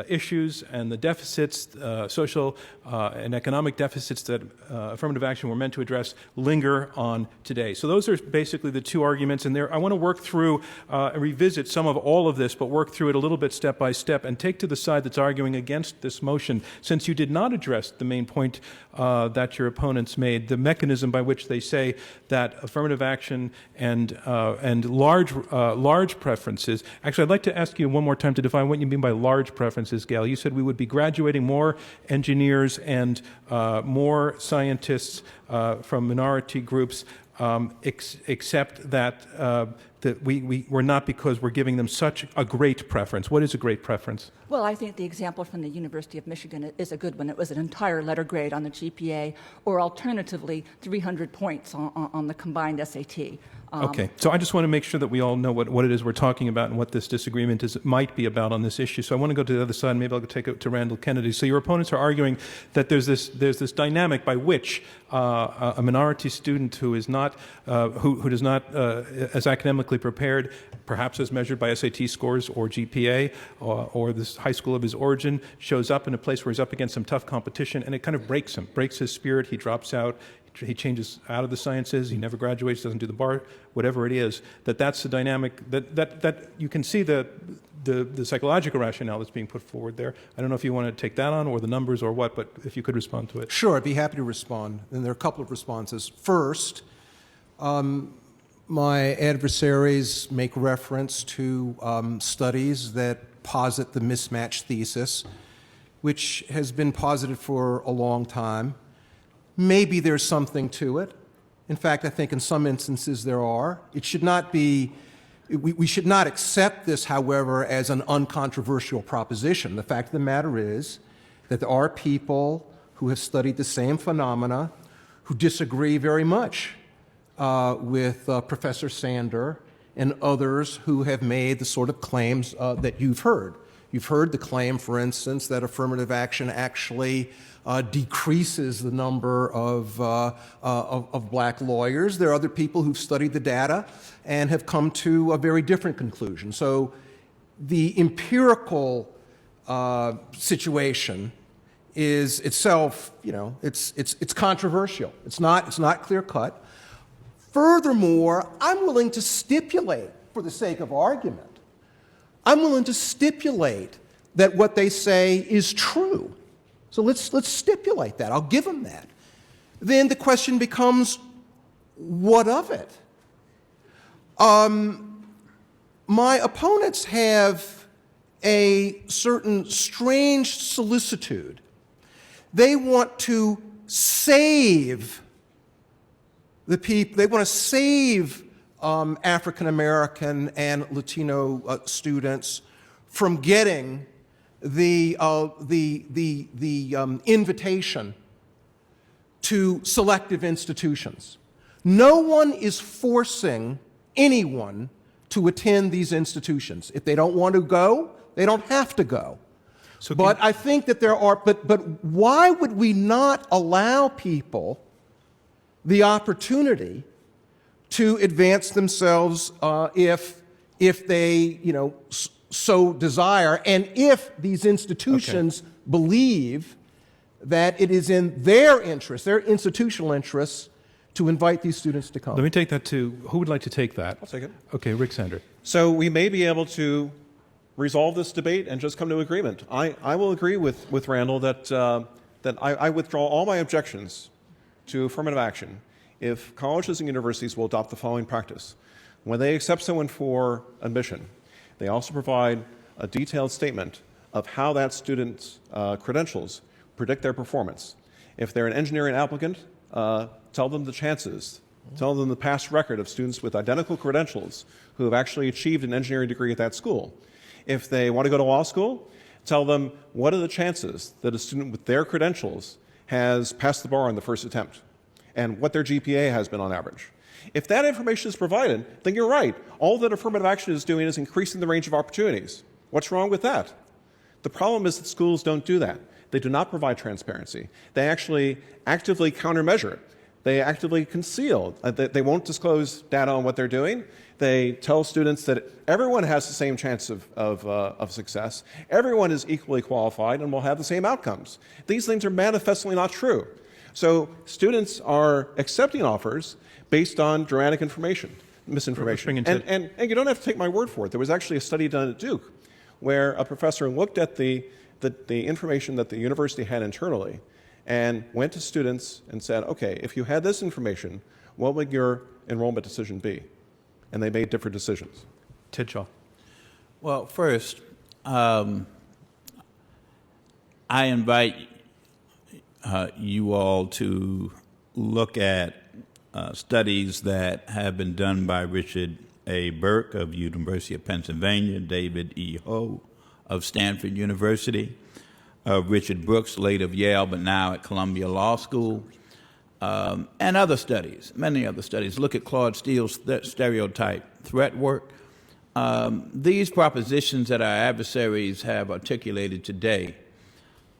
issues and the deficits, social and economic deficits that affirmative action were meant to address linger on today. So those are basically the two arguments, and I want to work through and revisit some of all of this, but work through it a little bit step by step and take to the side that's arguing against this motion, since you did not address the main point that your opponents made, the mechanism by which they say that affirmative action and large preferences. Actually, I'd like to ask you one more time to define what you mean by large preferences, Gail. You said we would be graduating more engineers and more scientists from minority groups, except that we're not, because we're giving them such a great preference. What is a great preference? Well, I think the example from the University of Michigan is a good one. It was an entire letter grade on the GPA, or alternatively, 300 points on the combined SAT. Okay, so I just want to make sure that we all know what it is we're talking about and what this disagreement might be about on this issue. So I want to go to the other side, and maybe I'll take it to Randall Kennedy. So your opponents are arguing that there's this dynamic by which a minority student who is not who does not as academically prepared, perhaps as measured by SAT scores or GPA or this high school of his origin, shows up in a place where he's up against some tough competition, and it kind of breaks him, breaks his spirit. He drops out. he changes out of the sciences, he never graduates, doesn't do the bar, whatever it is, that's the dynamic, that you can see the psychological rationale that's being put forward there. I don't know if you want to take that on or the numbers or what, but if you could respond to it. Sure, I'd be happy to respond. And there are a couple of responses. First, my adversaries make reference to studies that posit the mismatch thesis, which has been posited for a long time. Maybe there's something to it. In fact, I think in some instances there are. It should not be, we should not accept this, however, as an uncontroversial proposition. The fact of the matter is that there are people who have studied the same phenomena who disagree very much with Professor Sander and others who have made the sort of claims that you've heard. You've heard the claim, for instance, that affirmative action actually decreases the number of black lawyers. There are other people who've studied the data and have come to a very different conclusion. So the empirical situation is itself, it's controversial. It's not clear cut. Furthermore, I'm willing to stipulate, for the sake of argument, I'm willing to stipulate that what they say is true. So let's stipulate that. I'll give them that. Then the question becomes, what of it? My opponents have a certain strange solicitude. They want to save the people, they want to save African American and Latino students from getting the invitation to selective institutions. No one is forcing anyone to attend these institutions. If they don't want to go, they don't have to go. So but I think that there are, but why would we not allow people the opportunity to advance themselves if they, so desire, and if these institutions believe that it is in their interest, their institutional interests, to invite these students to come. Let me take that to, who would like to take that? I'll take it. Okay, Rick Sander. So we may be able to resolve this debate and just come to agreement. I will agree with Randall that I withdraw all my objections to affirmative action if colleges and universities will adopt the following practice. When they accept someone for admission, they also provide a detailed statement of how that student's credentials predict their performance. If they're an engineering applicant, tell them the chances. Tell them the past record of students with identical credentials who have actually achieved an engineering degree at that school. If they want to go to law school, tell them what are the chances that a student with their credentials has passed the bar on the first attempt and what their GPA has been on average. If that information is provided, then you're right. All that affirmative action is doing is increasing the range of opportunities. What's wrong with that? The problem is that schools don't do that. They do not provide transparency. They actually actively countermeasure it. They actively conceal. They won't disclose data on what they're doing. They tell students that everyone has the same chance of success. Everyone is equally qualified and will have the same outcomes. These things are manifestly not true. So students are accepting offers based on dramatic misinformation. And you don't have to take my word for it. There was actually a study done at Duke where a professor looked at the information that the university had internally and went to students and said, okay, if you had this information, what would your enrollment decision be? And they made different decisions. Ted Shaw. Well, first, I invite you all to look at studies that have been done by Richard A. Burke of University of Pennsylvania, David E. Ho of Stanford University, Richard Brooks, late of Yale, but now at Columbia Law School, and other studies, many other studies. Look at Claude Steele's stereotype threat work. These propositions that our adversaries have articulated today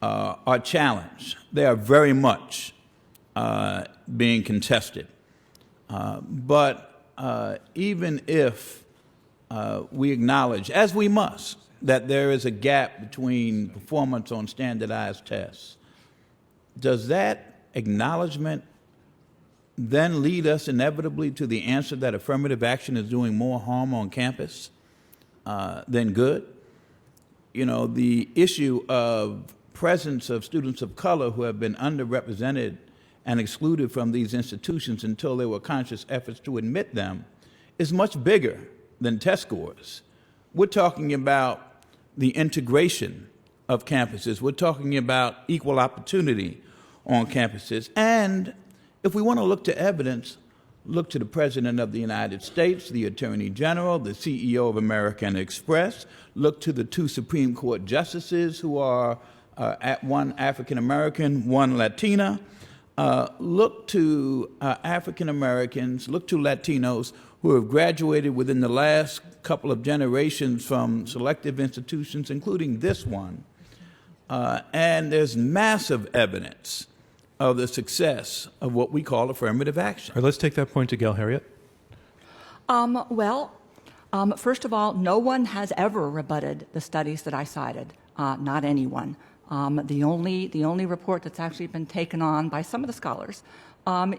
are challenged. They are very much being contested. But even if we acknowledge, as we must, that there is a gap between performance on standardized tests, does that acknowledgement then lead us inevitably to the answer that affirmative action is doing more harm on campus than good. You know, the issue of presence of students of color who have been underrepresented and excluded from these institutions until there were conscious efforts to admit them is much bigger than test scores. We're talking about the integration of campuses. We're talking about equal opportunity on campuses. And if we want to look to evidence, look to the President of the United States, the Attorney General, the CEO of American Express, look to the 2 Supreme Court justices who are one African American, one Latina. Look to African Americans, look to Latinos who have graduated within the last couple of generations from selective institutions, including this one. And there's massive evidence of the success of what we call affirmative action. All right, let's take that point to Gail Harriet. First of all, no one has ever rebutted the studies that I cited, not anyone. The only report that's actually been taken on by some of the scholars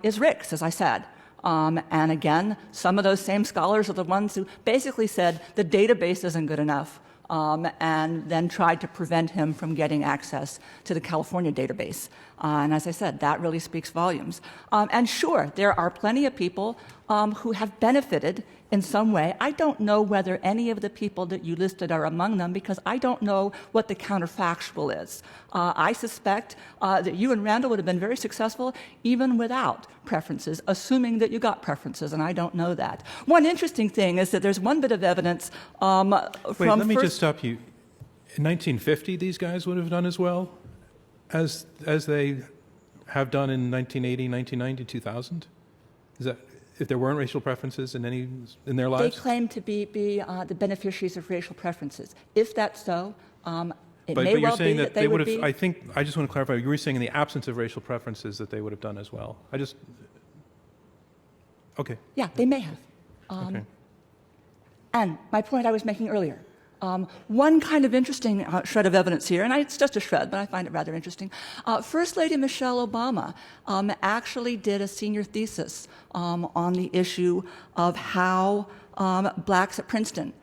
is Rick's, as I said. And again, some of those same scholars are the ones who basically said the database isn't good enough, and then tried to prevent him from getting access to the California database. And as I said, that really speaks volumes. And sure, there are plenty of people who have benefited in some way. I don't know whether any of the people that you listed are among them because I don't know what the counterfactual is. I suspect that you and Randall would have been very successful even without preferences, assuming that you got preferences, and I don't know that. One interesting thing is that there's one bit of evidence from Wait, let me just stop you. In 1950, these guys would have done as well as they have done in 1980, 1990, 2000? Is that if there weren't racial preferences in their lives? They claim to be the beneficiaries of racial preferences. If that's so, it but may you're well saying be that they would have, be. I just want to clarify, you were saying in the absence of racial preferences that they would have done as well. Okay. Yeah, they may have. Okay. And my point I was making earlier, one kind of interesting shred of evidence here, and it's just a shred, but I find it rather interesting. First Lady Michelle Obama actually did a senior thesis on the issue of how blacks at Princeton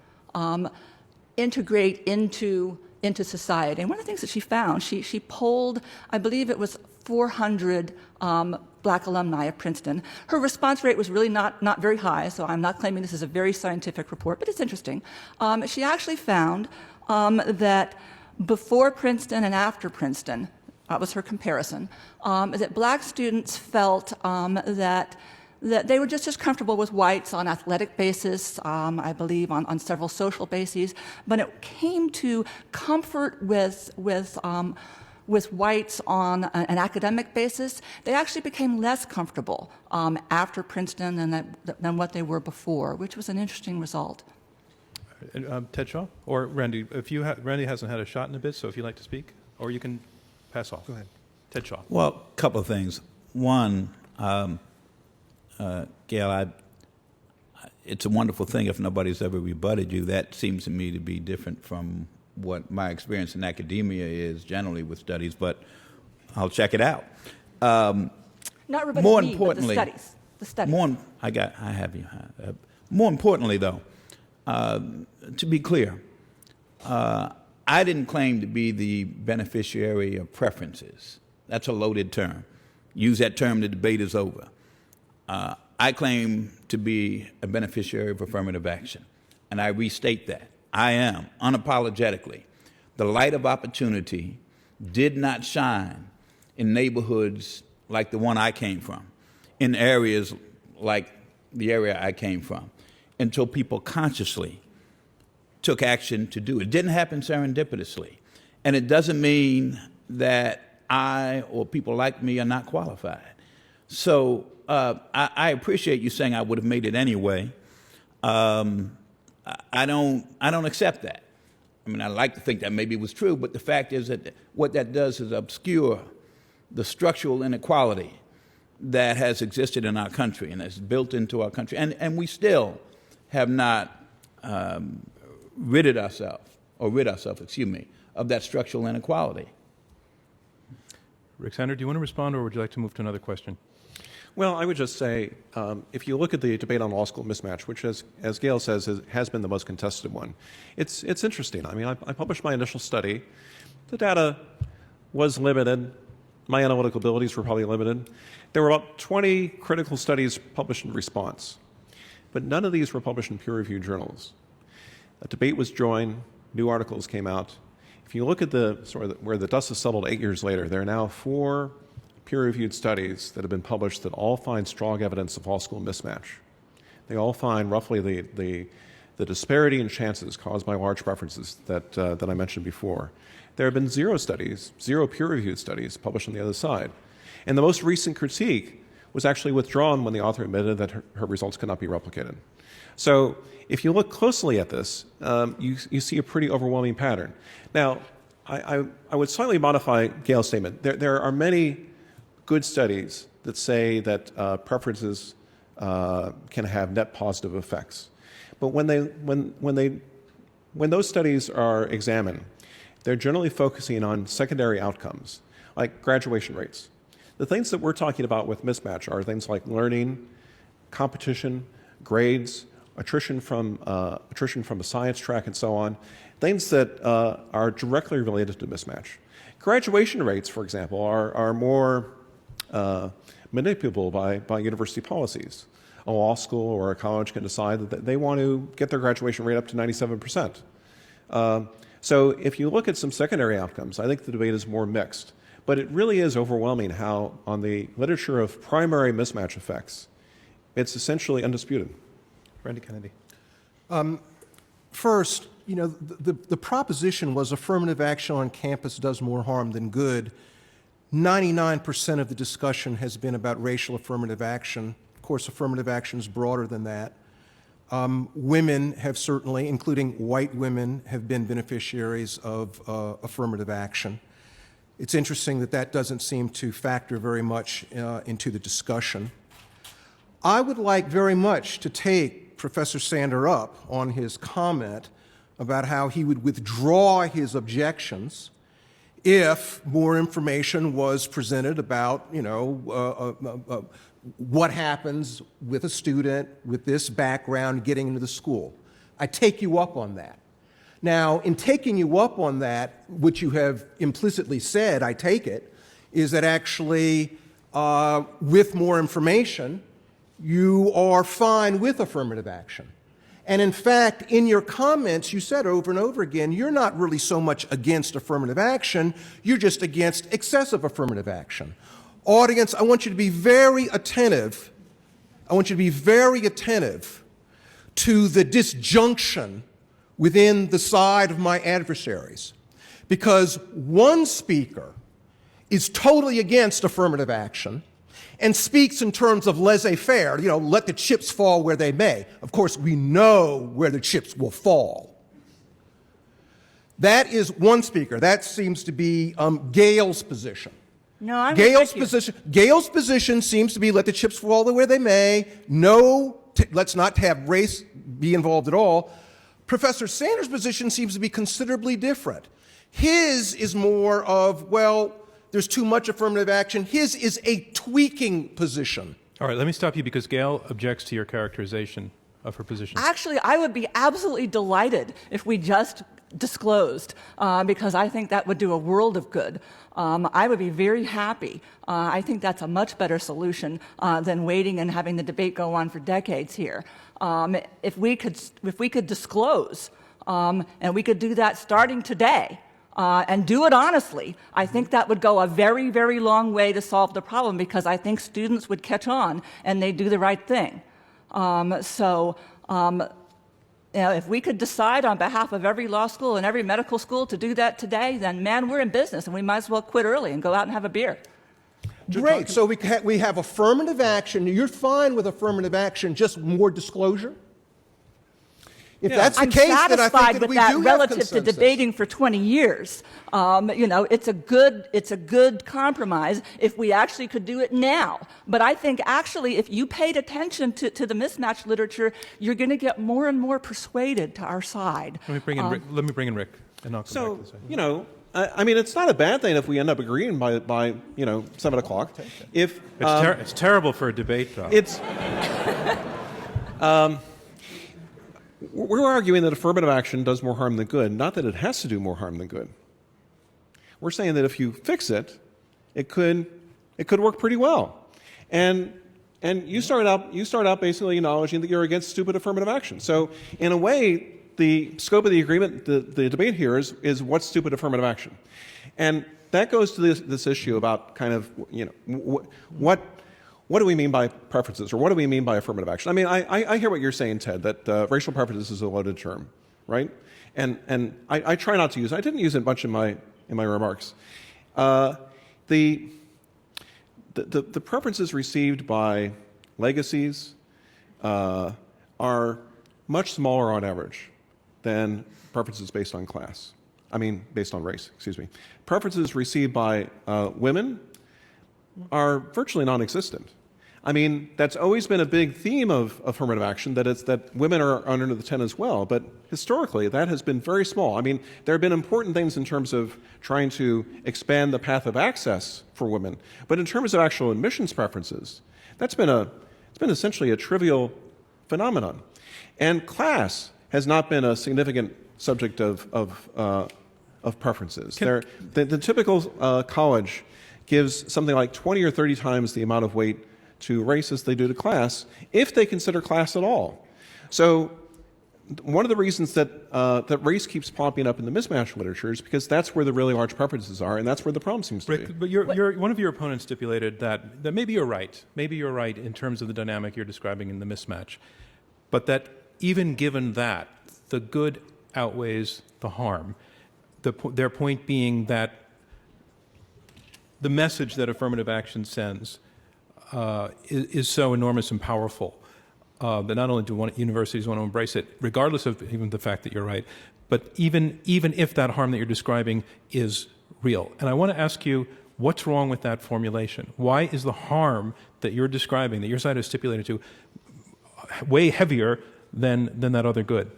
integrate into society. And one of the things that she found, she polled, I believe it was 400 black alumni of Princeton. Her response rate was really not very high, so I'm not claiming this is a very scientific report, but it's interesting. She actually found that before Princeton and after Princeton, that was her comparison, that black students felt that they were just as comfortable with whites on athletic basis, I believe on several social bases, but it came to comfort with whites on an academic basis, they actually became less comfortable after Princeton than what they were before, which was an interesting result. Ted Shaw? Or Randy, Randy hasn't had a shot in a bit, so if you'd like to speak, or you can pass off. Go ahead. Ted Shaw. Well, a couple of things. One, Gail, it's a wonderful thing if nobody's ever rebutted you. That seems to me to be different from what my experience in academia is generally with studies, but I'll check it out. Not rebutting more me, importantly, but the studies. I have you. More importantly, though, to be clear, I didn't claim to be the beneficiary of preferences. That's a loaded term. Use that term, the debate is over. I claim to be a beneficiary of affirmative action, and I restate that. I am, unapologetically. The light of opportunity did not shine in neighborhoods like the one I came from, in areas like the area I came from, until people consciously took action to do it. It didn't happen serendipitously. And it doesn't mean that I or people like me are not qualified. So I appreciate you saying I would have made it anyway. I don't accept that. I mean, I like to think that maybe it was true, but the fact is that what that does is obscure the structural inequality that has existed in our country and that's built into our country. And we still have not rid ourselves, of that structural inequality. Rick Sander, do you want to respond, or would you like to move to another question? Well, I would just say, if you look at the debate on law school mismatch, which, as Gail says, has been the most contested one, it's interesting. I mean, I published my initial study. The data was limited. My analytical abilities were probably limited. There were about 20 critical studies published in response, but none of these were published in peer-reviewed journals. A debate was joined. New articles came out. If you look at where the dust has settled 8 years later, there are now 4 peer-reviewed studies that have been published that all find strong evidence of law school mismatch. They all find roughly the disparity in chances caused by large preferences that I mentioned before. There have been 0 studies, 0 peer-reviewed studies published on the other side. And the most recent critique was actually withdrawn when the author admitted that her results could not be replicated. So if you look closely at this, you see a pretty overwhelming pattern. Now, I would slightly modify Gail's statement. There are many good studies that say that preferences can have net positive effects. But when those studies are examined, they're generally focusing on secondary outcomes, like graduation rates. The things that we're talking about with mismatch are things like learning, competition, grades, attrition from a science track, and so on, things that are directly related to mismatch. Graduation rates, for example, are more manipulable by university policies. A law school or a college can decide that they want to get their graduation rate up to 97%. So if you look at some secondary outcomes, I think the debate is more mixed. But it really is overwhelming how, on the literature of primary mismatch effects, it's essentially undisputed. Randy Kennedy. First, the proposition was affirmative action on campus does more harm than good. 99% of the discussion has been about racial affirmative action. Of course, affirmative action is broader than that. Women have certainly, including white women, have been beneficiaries of affirmative action. It's interesting that doesn't seem to factor very much into the discussion. I would like very much to take Professor Sander up on his comment about how he would withdraw his objections if more information was presented about, what happens with a student with this background getting into the school. I take you up on that. Now, in taking you up on that, what you have implicitly said, I take it, is that actually with more information, you are fine with affirmative action. And in fact, in your comments, you said over and over again, you're not really so much against affirmative action, you're just against excessive affirmative action. Audience, I want you to be very attentive. I want you to be very attentive to the disjunction within the side of my adversaries. Because one speaker is totally against affirmative action and speaks in terms of laissez-faire, let the chips fall where they may. Of course, we know where the chips will fall. That is one speaker. That seems to be Gail's position. No, I'm Gail's with you. Gail's position seems to be let the chips fall where they may. Let's not have race be involved at all. Professor Sanders' position seems to be considerably different. His is more of, there's too much affirmative action. His is a tweaking position. All right, let me stop you because Gail objects to your characterization of her position. Actually, I would be absolutely delighted if we just disclosed, because I think that would do a world of good. I would be very happy. I think that's a much better solution than waiting and having the debate go on for decades here. If we could disclose, and we could do that starting today, and do it honestly, I think that would go a very, very long way to solve the problem, because I think students would catch on and they'd do the right thing. If we could decide on behalf of every law school and every medical school to do that today, then, man, we're in business, and we might as well quit early and go out and have a beer. Great. So we have affirmative action. You're fine with affirmative action, just more disclosure? If that's the case, then I think that we do have consensus. Relative to debating for 20 years. It's a good compromise if we actually could do it now. But I think actually if you paid attention to the mismatch literature, you're going to get more and more persuaded to our side. Let me bring in Rick, and I'll come back to this. I mean, it's not a bad thing if we end up agreeing by 7 o'clock. If It's terrible for a debate, though. it's we're arguing that affirmative action does more harm than good, not that it has to do more harm than good. We're saying that if you fix it, it could work pretty well. And you start out basically acknowledging that you're against stupid affirmative action. So in a way, the scope of the agreement, the debate here is what's stupid affirmative action. And that goes to this issue about kind of, what do we mean by preferences, or what do we mean by affirmative action? I mean, I hear what you're saying, Ted, that racial preferences is a loaded term, right? And I try not to use it. I didn't use it much in my remarks. The preferences received by legacies are much smaller on average than preferences based on class. I mean, based on race, excuse me. Preferences received by women are virtually non-existent. I mean, that's always been a big theme of affirmative action, that women are under the tent as well, but historically that has been very small. I mean, there have been important things in terms of trying to expand the path of access for women, but in terms of actual admissions preferences, it's been essentially a trivial phenomenon. And class has not been a significant subject of preferences. The typical college gives something like 20 or 30 times the amount of weight to race as they do to class, if they consider class at all. So one of the reasons that race keeps popping up in the mismatch literature is because that's where the really large preferences are, and that's where the problem seems to be. But one of your opponents stipulated that maybe you're right. Maybe you're right in terms of the dynamic you're describing in the mismatch, but that even given that, the good outweighs the harm. Their point being that the message that affirmative action sends is so enormous and powerful that not only do universities want to embrace it, regardless of even the fact that you're right, but even if that harm that you're describing is real. And I want to ask you, what's wrong with that formulation? Why is the harm that you're describing, that your side has stipulated to, way heavier than that other good?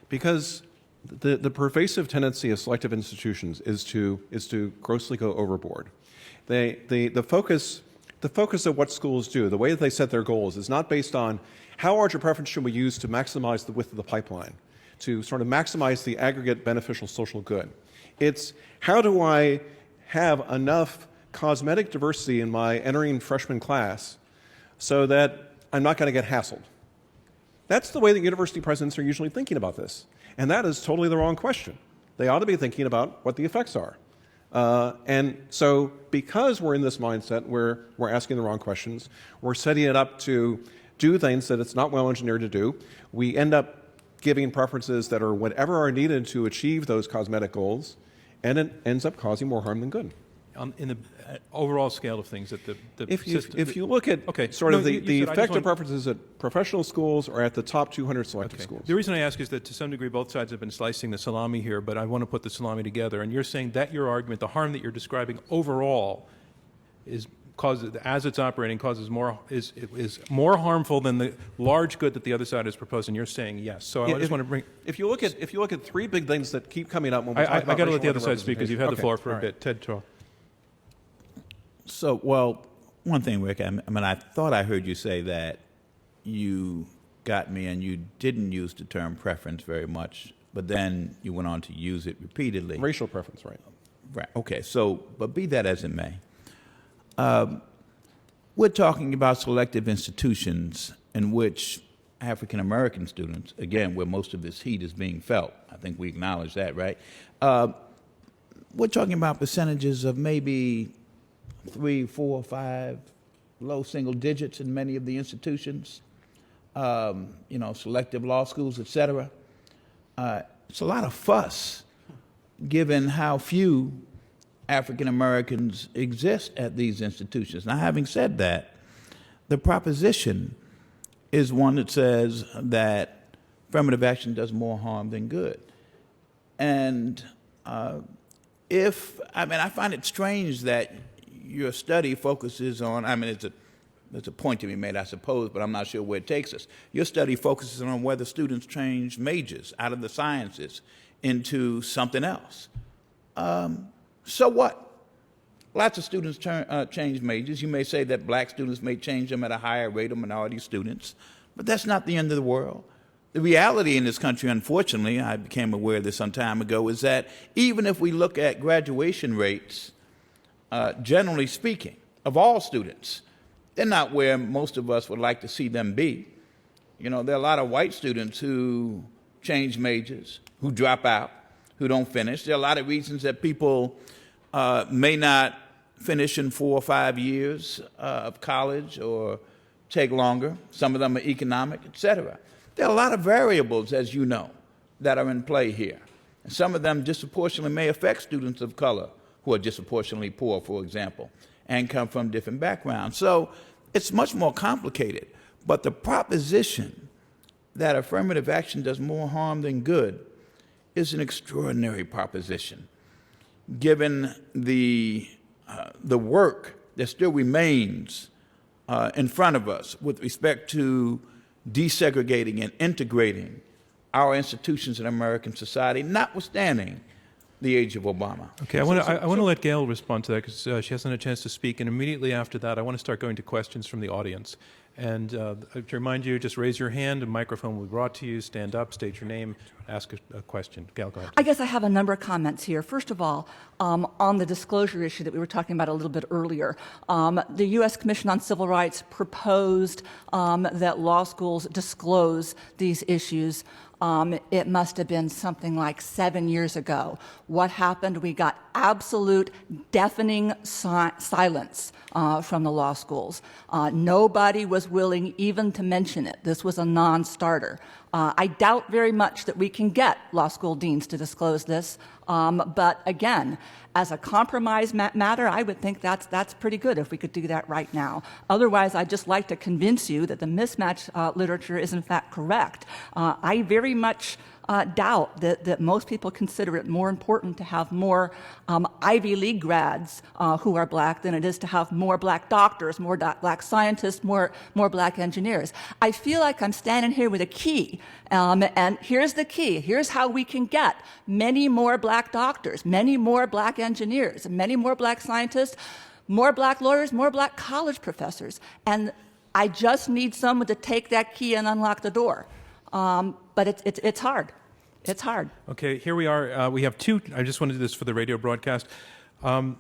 Because the pervasive tendency of selective institutions is to grossly go overboard. The focus of what schools do, the way that they set their goals, is not based on how large a preference should we use to maximize the width of the pipeline, to sort of maximize the aggregate beneficial social good. It's how do I have enough cosmetic diversity in my entering freshman class so that I'm not going to get hassled. That's the way that university presidents are usually thinking about this. And that is totally the wrong question. They ought to be thinking about what the effects are. And so because we're in this mindset where we're asking the wrong questions, we're setting it up to do things that it's not well engineered to do, we end up giving preferences that are whatever are needed to achieve those cosmetic goals, and it ends up causing more harm than good. In the overall scale of things, that if you look at the effect of preferences at professional schools or at the top 200 selective schools. The reason I ask is that to some degree both sides have been slicing the salami here, but I want to put the salami together. And you're saying that your argument, the harm that you're describing overall, as it's operating, is more harmful than the large good that the other side has proposed. And you're saying yes. So I just want to bring. If you look at three big things that keep coming up when we talk about I got to let the other side speak because you've had the floor for a bit. Ted Troll. So, well, one thing, Rick, I mean, I thought I heard you say that you got me and you didn't use the term preference very much, but then you went on to use it repeatedly. Racial preference, right? Right, okay, so, but be that as it may. We're talking about selective institutions in which African American students, again, where most of this heat is being felt, I think we acknowledge that, right? We're talking about percentages of maybe 3, 4, 5, low single digits in many of the institutions, selective law schools, et cetera. It's a lot of fuss given how few African Americans exist at these institutions. Now, having said that, the proposition is one that says that affirmative action does more harm than good. And I find it strange that your study focuses on, there's a point to be made, I suppose, but I'm not sure where it takes us. Your study focuses on whether students change majors out of the sciences into something else. So what? Lots of students change majors. You may say that black students may change them at a higher rate of minority students, but that's not the end of the world. The reality in this country, unfortunately, I became aware of this some time ago, is that even if we look at graduation rates, generally speaking, of all students, they're not where most of us would like to see them be. You know, there are a lot of white students who change majors, who drop out, who don't finish. There are a lot of reasons that people may not finish in 4 or 5 years of college or take longer. Some of them are economic, et cetera. There are a lot of variables, as you know, that are in play here. And some of them disproportionately may affect students of color who are disproportionately poor, for example, and come from different backgrounds. So it's much more complicated. But the proposition that affirmative action does more harm than good is an extraordinary proposition, given the work that still remains in front of us with respect to desegregating and integrating our institutions in American society, notwithstanding the age of Obama. Okay, I want to let Gail respond to that because she hasn't had a chance to speak, and immediately after that, I want to start going to questions from the audience. And to remind you, just raise your hand, a microphone will be brought to you, stand up, state your name, ask a question. Gail, go ahead. I guess I have a number of comments here. First of all, on the disclosure issue that we were talking about a little bit earlier, the U.S. Commission on Civil Rights proposed that law schools disclose these issues. It must have been something like 7 years ago. What happened? We got absolute deafening silence from the law schools. Nobody was willing even to mention it. This was a non-starter. I doubt very much that we can get law school deans to disclose this, but again, as a compromise matter, I would think that's pretty good if we could do that right now. Otherwise, I'd just like to convince you that the mismatch literature is in fact correct. I very much doubt that most people consider it more important to have more Ivy League grads who are black than it is to have more black doctors, more black scientists, more black engineers. I feel like I'm standing here with a key, and here's the key. Here's how we can get many more black doctors, many more black engineers, many more black scientists, more black lawyers, more black college professors. And I just need someone to take that key and unlock the door. But it's hard. It's hard. Okay, here we are. We have two. I just want to do this for the radio broadcast. A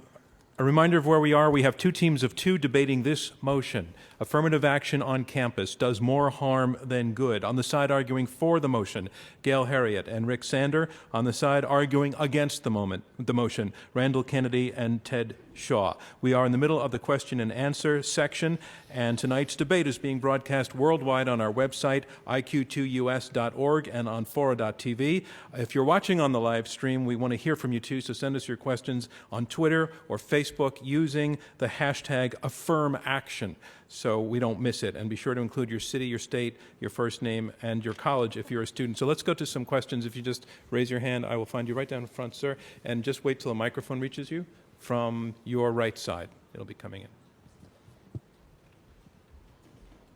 reminder of where we are. We have two teams of two debating this motion. Affirmative action on campus does more harm than good. On the side arguing for the motion, Gail Heriot and Rick Sander. On the side arguing against the motion, Randall Kennedy and Ted Shaw. We are in the middle of the question and answer section, and tonight's debate is being broadcast worldwide on our website, iq2us.org, and on fora.tv. If you're watching on the live stream, we want to hear from you too, so send us your questions on Twitter or Facebook using the hashtag #AffirmAction so we don't miss it. And be sure to include your city, your state, your first name, and your college if you're a student. So let's go to some questions. If you just raise your hand, I will find you right down in front, sir, and just wait till a microphone reaches you from your right side. It'll be coming in.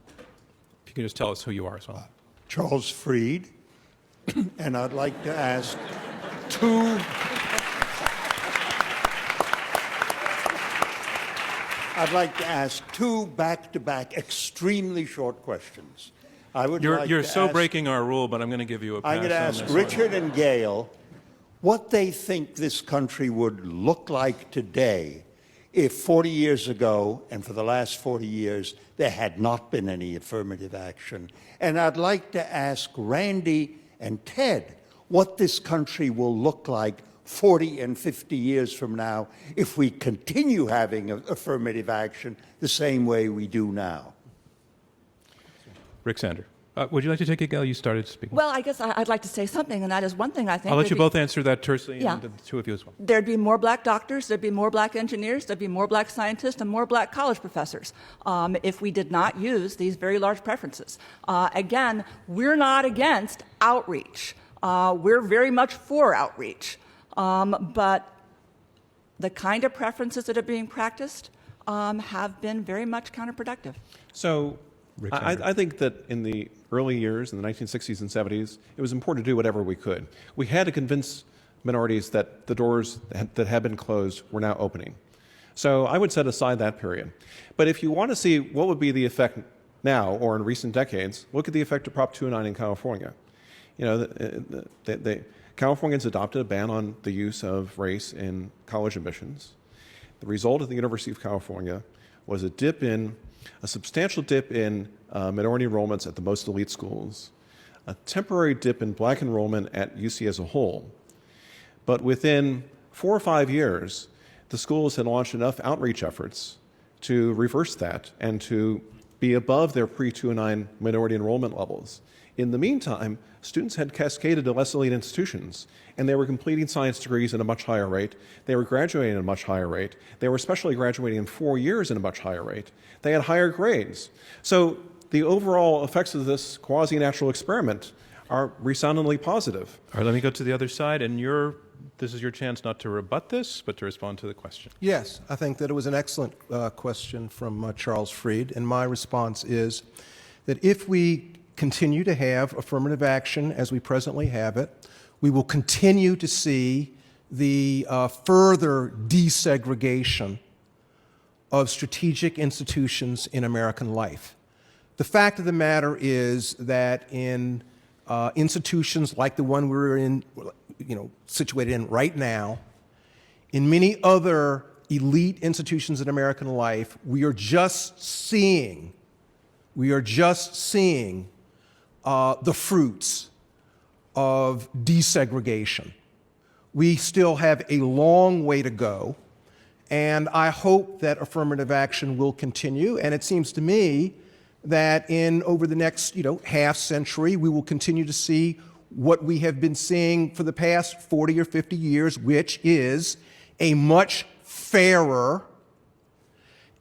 If you can just tell us who you are as well. Charles Freed, and I'd like to ask two back-to-back extremely short questions. You're so breaking our rule, but I'm going to give you a pass. I'm going to ask Richard and Gail what they think this country would look like today if 40 years ago, and for the last 40 years, there had not been any affirmative action. And I'd like to ask Randy and Ted what this country will look like 40 and 50 years from now if we continue having affirmative action the same way we do now. Rick Sander. Would you like to take it, Gail? You started speaking. Well, I guess I'd like to say something, and that is one thing I think. I'll let you both answer that tersely, Yeah. and the two of you as well. There'd be more black doctors, there'd be more black engineers, there'd be more black scientists, and more black college professors if we did not use these very large preferences. Again, we're not against outreach. We're very much for outreach. But the kind of preferences that are being practiced have been very much counterproductive. So I think that in the early years, in the 1960s and 70s, it was important to do whatever we could. We had to convince minorities that the doors that had been closed were now opening. So I would set aside that period. But if you want to see what would be the effect now or in recent decades, look at the effect of Prop 209 in California. You know, Californians adopted a ban on the use of race in college admissions. The result of the University of California was a substantial dip in minority enrollments at the most elite schools, a temporary dip in black enrollment at UC as a whole. But within 4 or 5 years, the schools had launched enough outreach efforts to reverse that and to be above their pre-209 minority enrollment levels. In the meantime, students had cascaded to less elite institutions, and they were completing science degrees at a much higher rate. They were graduating at a much higher rate. They were especially graduating in 4 years at a much higher rate. They had higher grades. So the overall effects of this quasi-natural experiment are resoundingly positive. All right, let me go to the other side, and this is your chance not to rebut this, but to respond to the question. Yes, I think that it was an excellent question from Charles Fried, and my response is that if we continue to have affirmative action as we presently have it, we will continue to see the further desegregation of strategic institutions in American life. The fact of the matter is that in institutions like the one we're in, situated in right now, in many other elite institutions in American life, we are just seeing the fruits of desegregation. We still have a long way to go, and I hope that affirmative action will continue. And it seems to me that over the next half century, we will continue to see what we have been seeing for the past 40 or 50 years, which is a much fairer,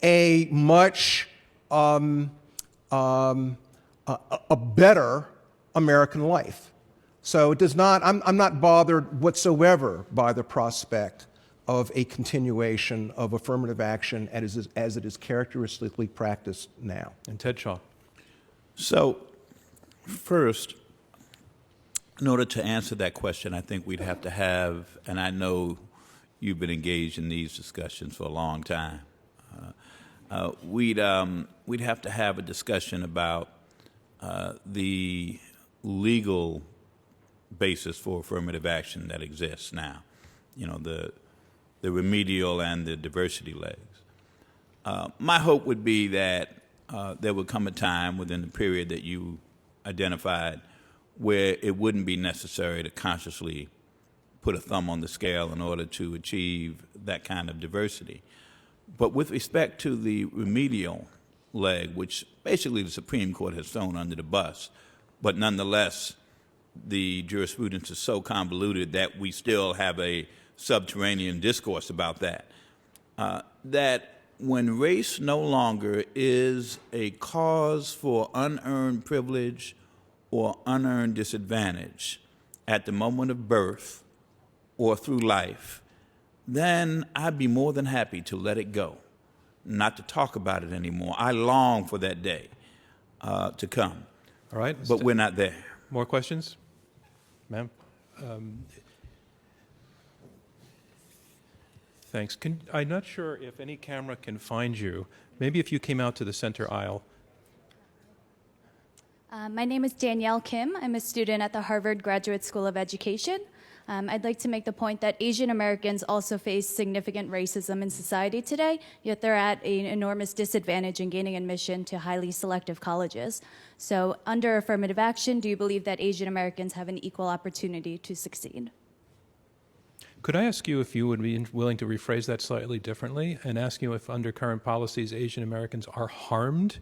a much a better American life. So it does not. I'm not bothered whatsoever by the prospect of a continuation of affirmative action as it is characteristically practiced now. And Ted Shaw. So, first, in order to answer that question, I think we'd have to have, and I know you've been engaged in these discussions for a long time, we'd have to have a discussion about the legal basis for affirmative action that exists now, the remedial and the diversity legs. My hope would be that there would come a time within the period that you identified where it wouldn't be necessary to consciously put a thumb on the scale in order to achieve that kind of diversity. But with respect to the remedial leg, which basically the Supreme Court has thrown under the bus, but nonetheless the jurisprudence is so convoluted that we still have a subterranean discourse about that, that when race no longer is a cause for unearned privilege or unearned disadvantage at the moment of birth or through life, then I'd be more than happy to let it go, not to talk about it anymore. I long for that day to come. All right. But we're not there. More questions? Ma'am? Thanks. I'm not sure if any camera can find you. Maybe if you came out to the center aisle. My name is Danielle Kim. I'm a student at the Harvard Graduate School of Education. I'd like to make the point that Asian Americans also face significant racism in society today, yet they're at an enormous disadvantage in gaining admission to highly selective colleges. So under affirmative action, do you believe that Asian Americans have an equal opportunity to succeed? Could I ask you if you would be willing to rephrase that slightly differently and ask you if under current policies Asian Americans are harmed?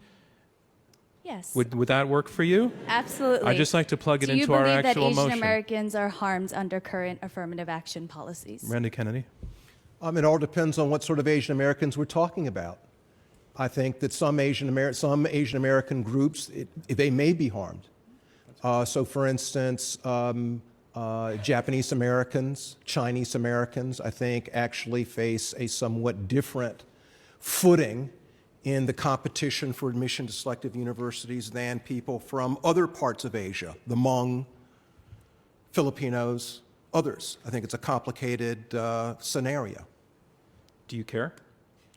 Yes. Would that work for you? Absolutely. I'd just like to plug it into our actual motion. Do you believe that Asian Americans are harmed under current affirmative action policies? Randy Kennedy. It all depends on what sort of Asian Americans we're talking about. I think that some Asian American groups, they may be harmed. So, for instance, Japanese Americans, Chinese Americans, I think actually face a somewhat different footing in the competition for admission to selective universities than people from other parts of Asia, the Hmong, Filipinos, others. I think it's a complicated scenario. Do you care?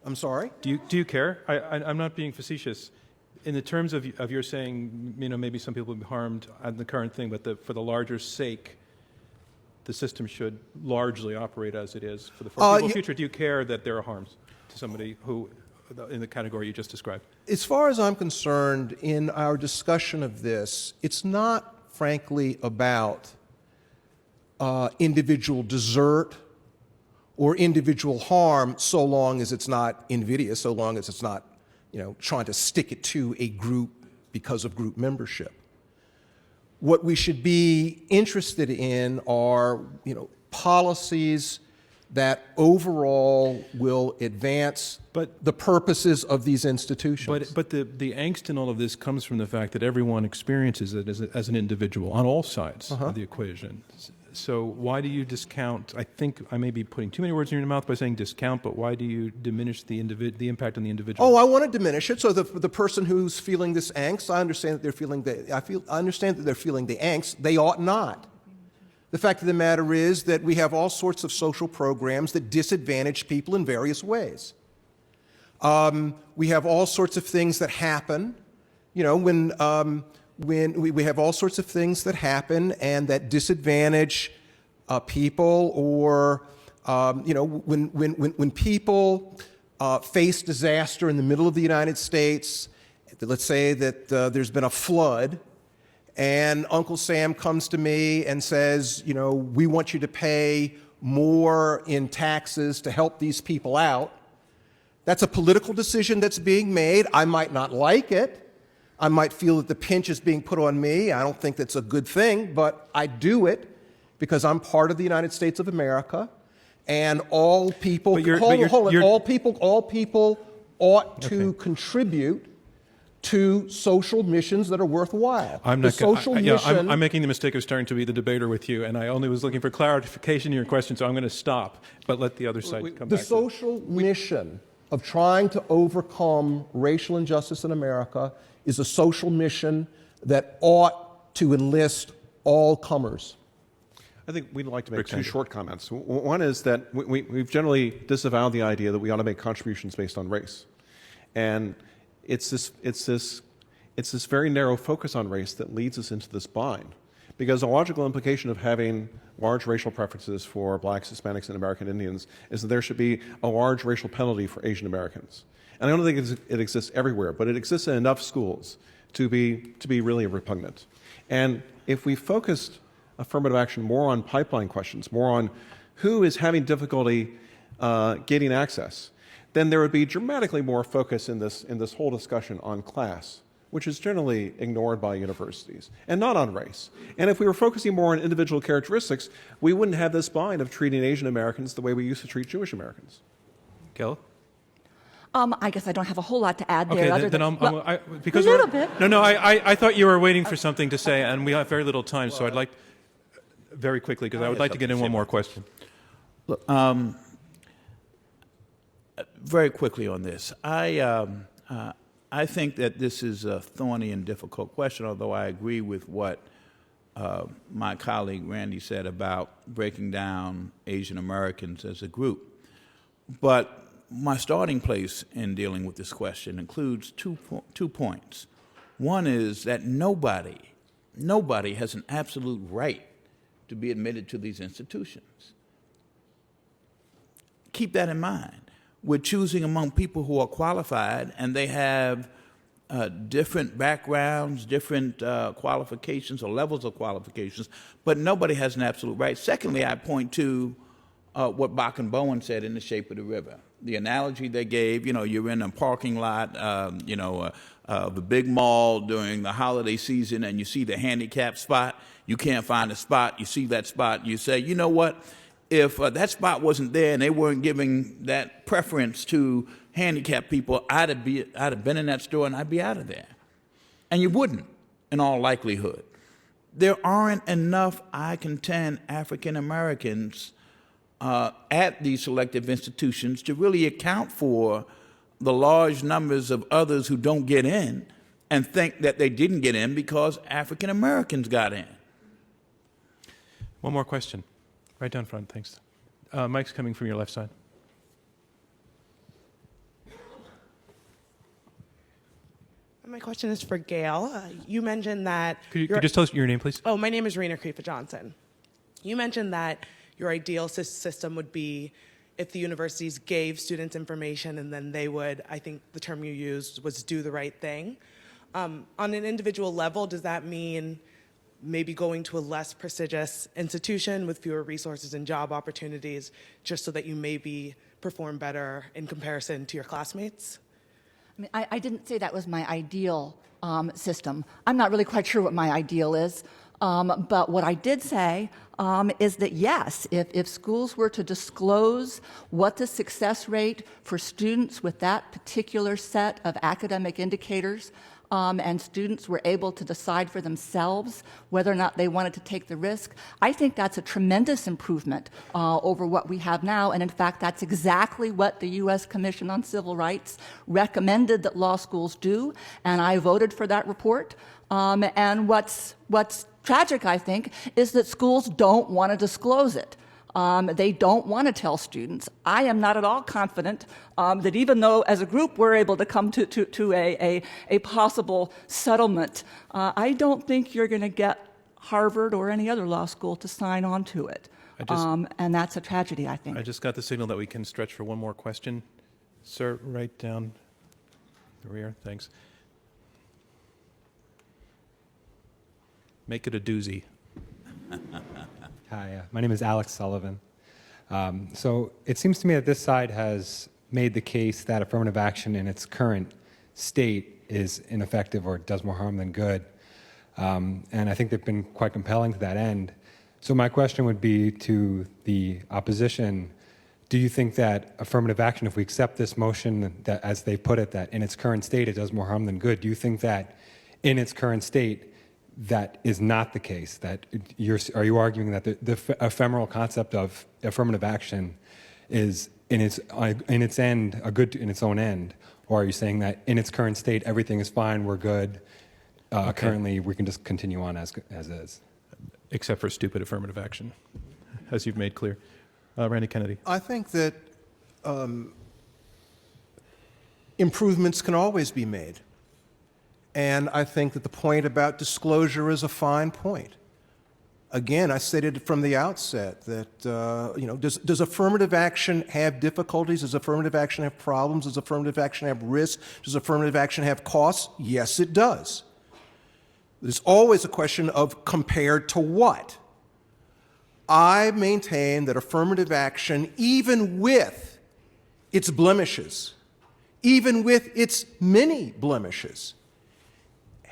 I'm sorry? Do you care? I'm not being facetious. In the terms of your saying, maybe some people will be harmed on the current thing, but for the larger sake, the system should largely operate as it is for the foreseeable future. Do you care that there are harms to somebody who, in the category you just described? As far as I'm concerned, in our discussion of this, it's not, frankly, about individual desert or individual harm, so long as it's not invidious, so long as it's not, trying to stick it to a group because of group membership. What we should be interested in are, policies that overall will advance the purposes of these institutions. But the angst in all of this comes from the fact that everyone experiences it as an individual on all sides of the equation. So why do you discount? I think I may be putting too many words in your mouth by saying discount, but why do you diminish the impact on the individual? Oh, I want to diminish it. So the person who's feeling this angst, I understand that they're feeling I understand that they're feeling the angst. They ought not. The fact of the matter is that we have all sorts of social programs that disadvantage people in various ways. We have all sorts of things that happen, when we have all sorts of things that happen and that disadvantage people, or when people face disaster in the middle of the United States. Let's say that there's been a flood, and Uncle Sam comes to me and says, we want you to pay more in taxes to help these people out. That's a political decision that's being made. I might not like it. I might feel that the pinch is being put on me. I don't think that's a good thing, but I do it because I'm part of the United States of America, and all people, all people ought to contribute to social missions that are worthwhile. I'm making the mistake of starting to be the debater with you, and I only was looking for clarification in your question, so I'm going to stop, but let the other side come back. The social mission of trying to overcome racial injustice in America is a social mission that ought to enlist all comers. I think we'd like to make two short comments. One is that we've generally disavowed the idea that we ought to make contributions based on race. And it's this very narrow focus on race that leads us into this bind. Because the logical implication of having large racial preferences for blacks, Hispanics, and American Indians is that there should be a large racial penalty for Asian Americans. And I don't think it exists everywhere, but it exists in enough schools to be really repugnant. And if we focused affirmative action more on pipeline questions, more on who is having difficulty getting access, then there would be dramatically more focus in this whole discussion on class, which is generally ignored by universities, and not on race. And if we were focusing more on individual characteristics, we wouldn't have this bind of treating Asian Americans the way we used to treat Jewish Americans. Kel? I guess I don't have a whole lot to add Okay, there. Because a little bit. No, I thought you were waiting for something to say, and we have very little time, so I'd like, very quickly, because I would like to get in one more question. Look, very quickly on this. I think that this is a thorny and difficult question, although I agree with what my colleague Randy said about breaking down Asian Americans as a group. But my starting place in dealing with this question includes two points. One is that nobody has an absolute right to be admitted to these institutions. Keep that in mind. We're choosing among people who are qualified, and they have different backgrounds, different qualifications or levels of qualifications, but nobody has an absolute right. Secondly, I point to what Bach and Bowen said in The Shape of the River. The analogy they gave, you're in a parking lot, the big mall during the holiday season, and you see the handicapped spot. You can't find a spot. You see that spot. You say, you know what? If that spot wasn't there and they weren't giving that preference to handicapped people, I'd have been in that store and I'd be out of there. And you wouldn't, in all likelihood. There aren't enough, I contend, African Americans at these selective institutions to really account for the large numbers of others who don't get in and think that they didn't get in because African Americans got in. One more question. Right down front, thanks. Mike's coming from your left side. My question is for Gail. You mentioned that... Could you just tell us your name, please? Oh, my name is Rena Creefa-Johnson. You mentioned that your ideal system would be if the universities gave students information and then they would, I think the term you used was do the right thing. On an individual level, does that mean maybe going to a less prestigious institution with fewer resources and job opportunities just so that you maybe perform better in comparison to your classmates? I mean, I didn't say that was my ideal system. I'm not really quite sure what my ideal is. But what I did say is that, yes, if schools were to disclose what the success rate for students with that particular set of academic indicators and students were able to decide for themselves whether or not they wanted to take the risk, I think that's a tremendous improvement over what we have now. And in fact, that's exactly what the U.S. Commission on Civil Rights recommended that law schools do, and I voted for that report. And what's tragic, I think, is that schools don't want to disclose it. They don't want to tell students. I am not at all confident that even though as a group we're able to come to a possible settlement, I don't think you're going to get Harvard or any other law school to sign on to it. And that's a tragedy, I think. I just got the signal that we can stretch for one more question. Sir, right down the rear, thanks. Make it a doozy. Hi, my name is Alex Sullivan. So it seems to me that this side has made the case that affirmative action in its current state is ineffective or does more harm than good. And I think they've been quite compelling to that end. So my question would be to the opposition, do you think that affirmative action, if we accept this motion that, as they put it, that in its current state it does more harm than good, do you think that in its current state that is not the case? That are you arguing that the ephemeral concept of affirmative action is in its end a good in its own end, or are you saying that in its current state everything is fine, we're good, currently we can just continue on as is? Except for stupid affirmative action, as you've made clear. Randy Kennedy. I think that improvements can always be made. And I think that the point about disclosure is a fine point. Again, I stated from the outset that, does affirmative action have difficulties? Does affirmative action have problems? Does affirmative action have risks? Does affirmative action have costs? Yes, it does. There's always a question of compared to what? I maintain that affirmative action, even with its blemishes, even with its many blemishes,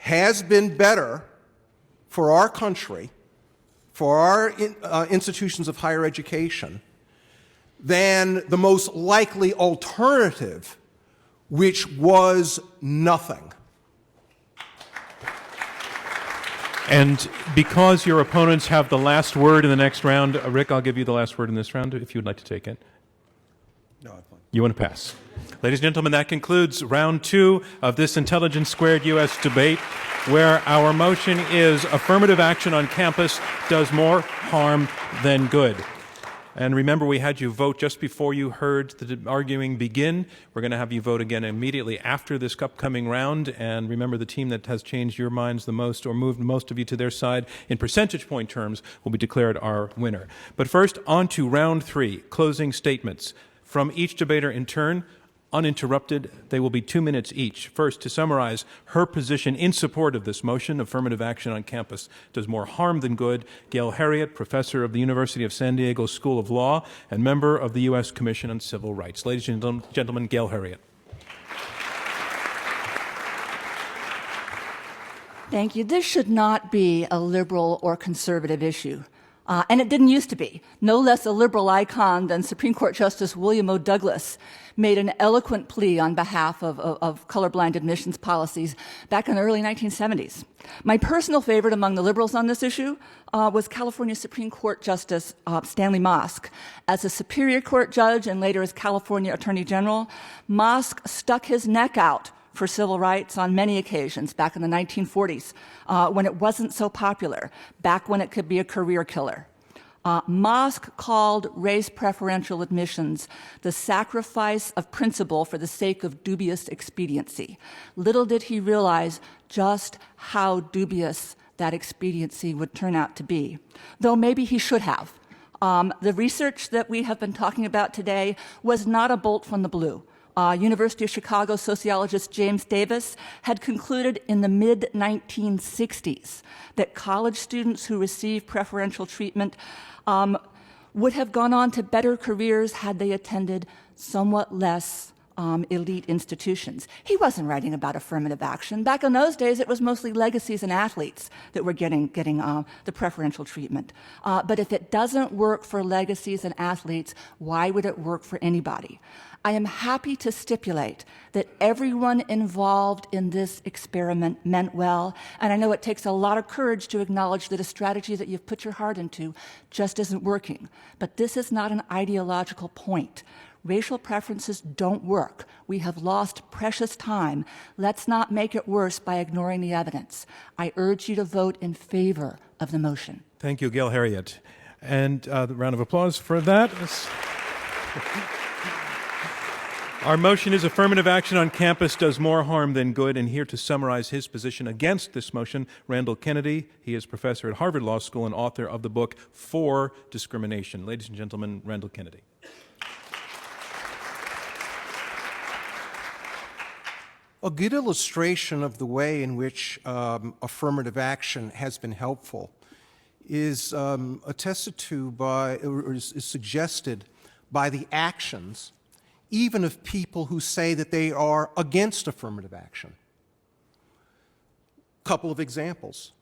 has been better for our country, for our institutions of higher education, than the most likely alternative, which was nothing. And because your opponents have the last word in the next round, Rick, I'll give you the last word in this round if you would like to take it. No, I'm fine. You want to pass. Ladies and gentlemen, that concludes round 2 of this Intelligence Squared U.S. debate, where our motion is affirmative action on campus does more harm than good. And remember, we had you vote just before you heard the arguing begin. We're going to have you vote again immediately after this upcoming round. And remember, the team that has changed your minds the most or moved most of you to their side in percentage point terms will be declared our winner. But first, on to round 3, closing statements. From each debater in turn, uninterrupted, they will be 2 minutes each. First, to summarize her position in support of this motion, affirmative action on campus does more harm than good, Gail Heriot, professor of the University of San Diego School of Law and member of the U.S. Commission on Civil Rights. Ladies and gentlemen, Gail Heriot. Thank you. This should not be a liberal or conservative issue. And it didn't used to be. No less a liberal icon than Supreme Court Justice William O. Douglas made an eloquent plea on behalf of colorblind admissions policies back in the early 1970s. My personal favorite among the liberals on this issue was California Supreme Court Justice Stanley Mosk. As a Superior Court judge and later as California Attorney General, Mosk stuck his neck out for civil rights on many occasions back in the 1940s when it wasn't so popular, back when it could be a career killer. Mosk called race preferential admissions the sacrifice of principle for the sake of dubious expediency. Little did he realize just how dubious that expediency would turn out to be, though maybe he should have. The research that we have been talking about today was not a bolt from the blue. University of Chicago sociologist James Davis had concluded in the mid-1960s that college students who receive preferential treatment would have gone on to better careers had they attended somewhat less elite institutions. He wasn't writing about affirmative action. Back in those days, it was mostly legacies and athletes that were getting the preferential treatment. But if it doesn't work for legacies and athletes, why would it work for anybody? I am happy to stipulate that everyone involved in this experiment meant well, and I know it takes a lot of courage to acknowledge that a strategy that you've put your heart into just isn't working. But this is not an ideological point. Racial preferences don't work. We have lost precious time. Let's not make it worse by ignoring the evidence. I urge you to vote in favor of the motion. Thank you, Gail Harriet. And the round of applause for that. Our motion is affirmative action on campus does more harm than good. And here to summarize his position against this motion, Randall Kennedy. He is professor at Harvard Law School and author of the book For Discrimination. Ladies and gentlemen, Randall Kennedy. A good illustration of the way in which affirmative action has been helpful is attested to by, or is suggested by the actions even of people who say that they are against affirmative action. Couple of examples.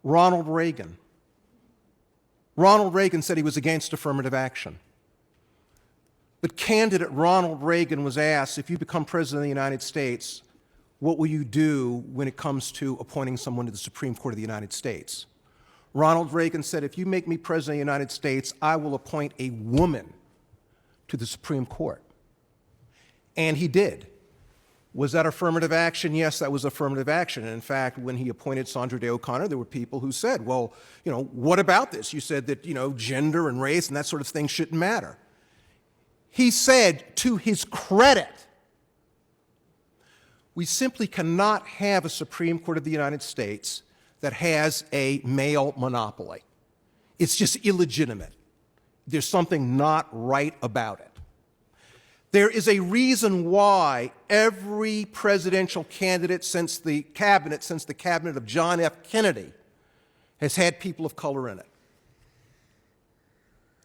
Ronald Reagan. Ronald Reagan said he was against affirmative action. But candidate Ronald Reagan was asked, if you become president of the United States, what will you do when it comes to appointing someone to the Supreme Court of the United States? Ronald Reagan said, if you make me president of the United States, I will appoint a woman to the Supreme Court. And he did. Was that affirmative action? Yes, that was affirmative action. And in fact, when he appointed Sandra Day O'Connor, there were people who said, well, what about this? You said that, gender and race and that sort of thing shouldn't matter. He said, to his credit, we simply cannot have a Supreme Court of the United States that has a male monopoly. It's just illegitimate. There's something not right about it. There is a reason why every presidential candidate since the cabinet of John F. Kennedy, has had people of color in it.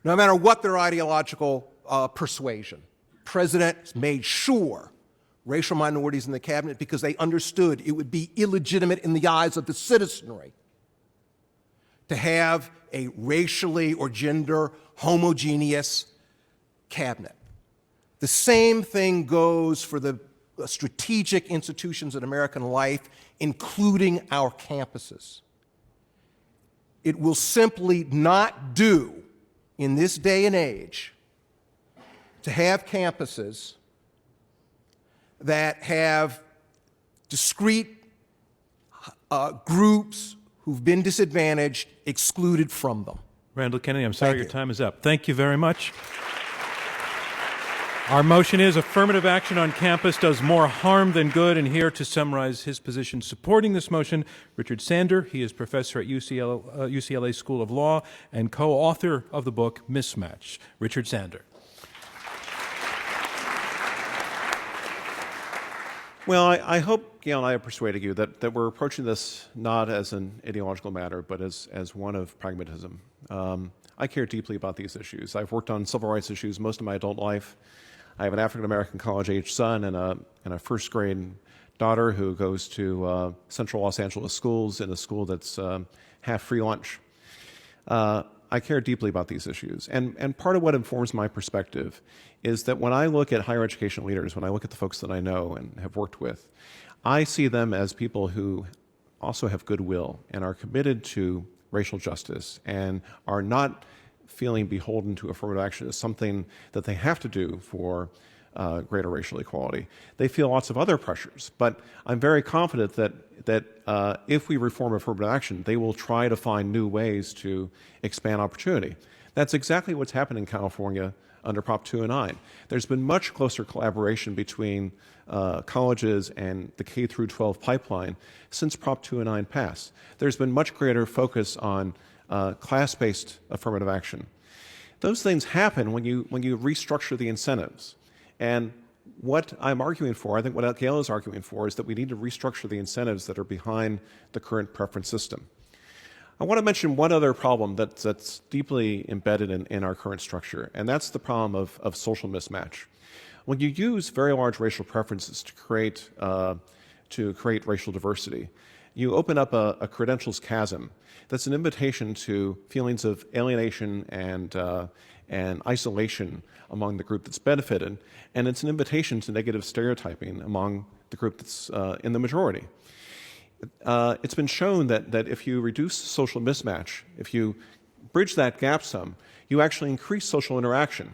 No matter what their ideological persuasion, presidents made sure racial minorities in the cabinet because they understood it would be illegitimate in the eyes of the citizenry to have a racially or gender homogeneous cabinet. The same thing goes for the strategic institutions in American life, including our campuses. It will simply not do in this day and age to have campuses that have discrete groups who've been disadvantaged excluded from them. Randall Kennedy, I'm sorry your time is up. Thank you very much. Our motion is affirmative action on campus does more harm than good. And here to summarize his position supporting this motion, Richard Sander. He is professor at UCLA School of Law and co-author of the book Mismatch. Richard Sander. Well, I hope, Gail, and I have persuaded you that we're approaching this not as an ideological matter, but as one of pragmatism. I care deeply about these issues. I've worked on civil rights issues most of my adult life. I have an African-American college-age son and a first-grade daughter who goes to Central Los Angeles schools in a school that's half free lunch. I care deeply about these issues. And part of what informs my perspective is that when I look at higher education leaders, when I look at the folks that I know and have worked with, I see them as people who also have goodwill and are committed to racial justice and are not feeling beholden to affirmative action as something that they have to do for greater racial equality. They feel lots of other pressures, but I'm very confident that if we reform affirmative action, they will try to find new ways to expand opportunity. That's exactly what's happened in California under Prop 209. There's been much closer collaboration between colleges and the K through 12 pipeline since Prop 209 passed. There's been much greater focus on class-based affirmative action. Those things happen when you restructure the incentives. And what I'm arguing for, I think what Gail is arguing for, is that we need to restructure the incentives that are behind the current preference system. I want to mention one other problem that's deeply embedded in our current structure, and that's the problem of social mismatch. When you use very large racial preferences to create racial diversity, you open up a credential Scaz'M that's an invitation to feelings of alienation and isolation among the group that's benefited, and it's an invitation to negative stereotyping among the group that's in the majority. It's been shown that if you reduce social mismatch, if you bridge that gap some, you actually increase social interaction.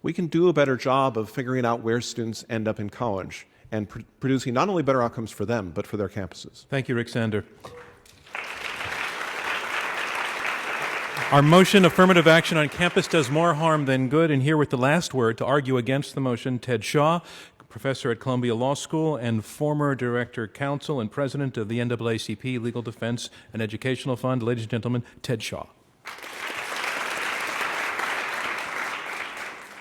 We can do a better job of figuring out where students end up in college and producing not only better outcomes for them, but for their campuses. Thank you, Rick Sander. Our motion, affirmative action on campus does more harm than good. And here with the last word to argue against the motion, Ted Shaw, professor at Columbia Law School and former director, counsel, and president of the NAACP Legal Defense and Educational Fund. Ladies and gentlemen, Ted Shaw.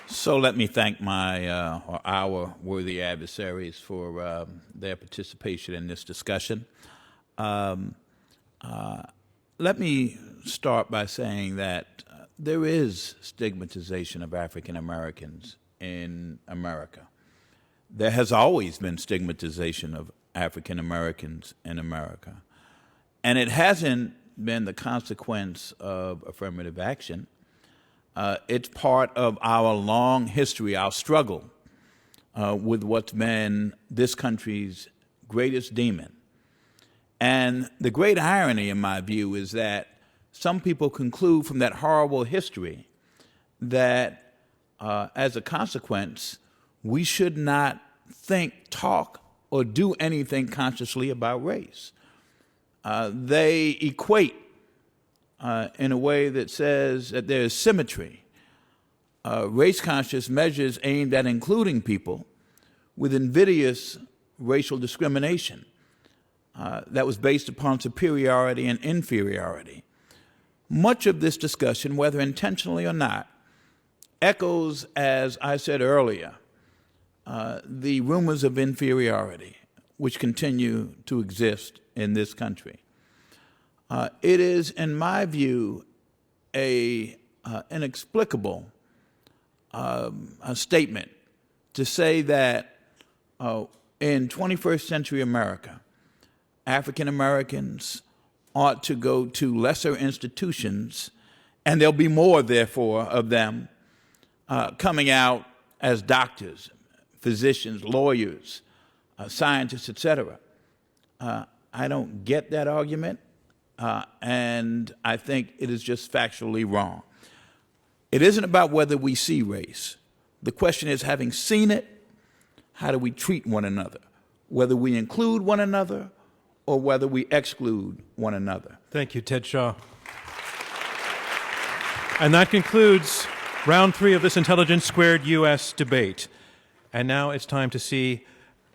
So let me thank our worthy adversaries for their participation in this discussion. Let me start by saying that there is stigmatization of African Americans in America. There has always been stigmatization of African Americans in America. And it hasn't been the consequence of affirmative action. It's part of our long history, our struggle with what's been this country's greatest demon. And the great irony, in my view, is that some people conclude from that horrible history that as a consequence, we should not think, talk, or do anything consciously about race. They equate in a way that says that there is symmetry. Race-conscious measures aimed at including people with invidious racial discrimination that was based upon superiority and inferiority. Much of this discussion, whether intentionally or not, echoes, as I said earlier, the rumors of inferiority which continue to exist in this country. It is, in my view, an inexplicable statement to say that in 21st century America, African Americans ought to go to lesser institutions, and there'll be more, therefore, of them coming out as doctors, physicians, lawyers, scientists, etc. I don't get that argument, and I think it is just factually wrong. It isn't about whether we see race. The question is, having seen it, how do we treat one another? Whether we include one another or whether we exclude one another. Thank you, Ted Shaw. And that concludes round 3 of this Intelligence Squared U.S. debate. And now it's time to see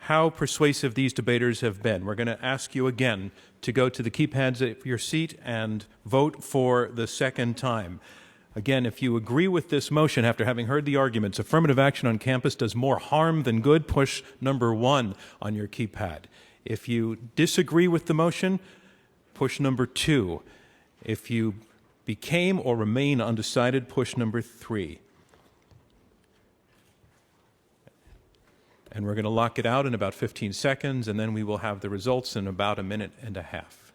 how persuasive these debaters have been. We're going to ask you again to go to the keypads at your seat and vote for the second time. Again, if you agree with this motion after having heard the arguments, affirmative action on campus does more harm than good, push number 1 on your keypad. If you disagree with the motion, push number 2. If you became or remain undecided, push number 3. And we're going to lock it out in about 15 seconds, and then we will have the results in about a minute and a half.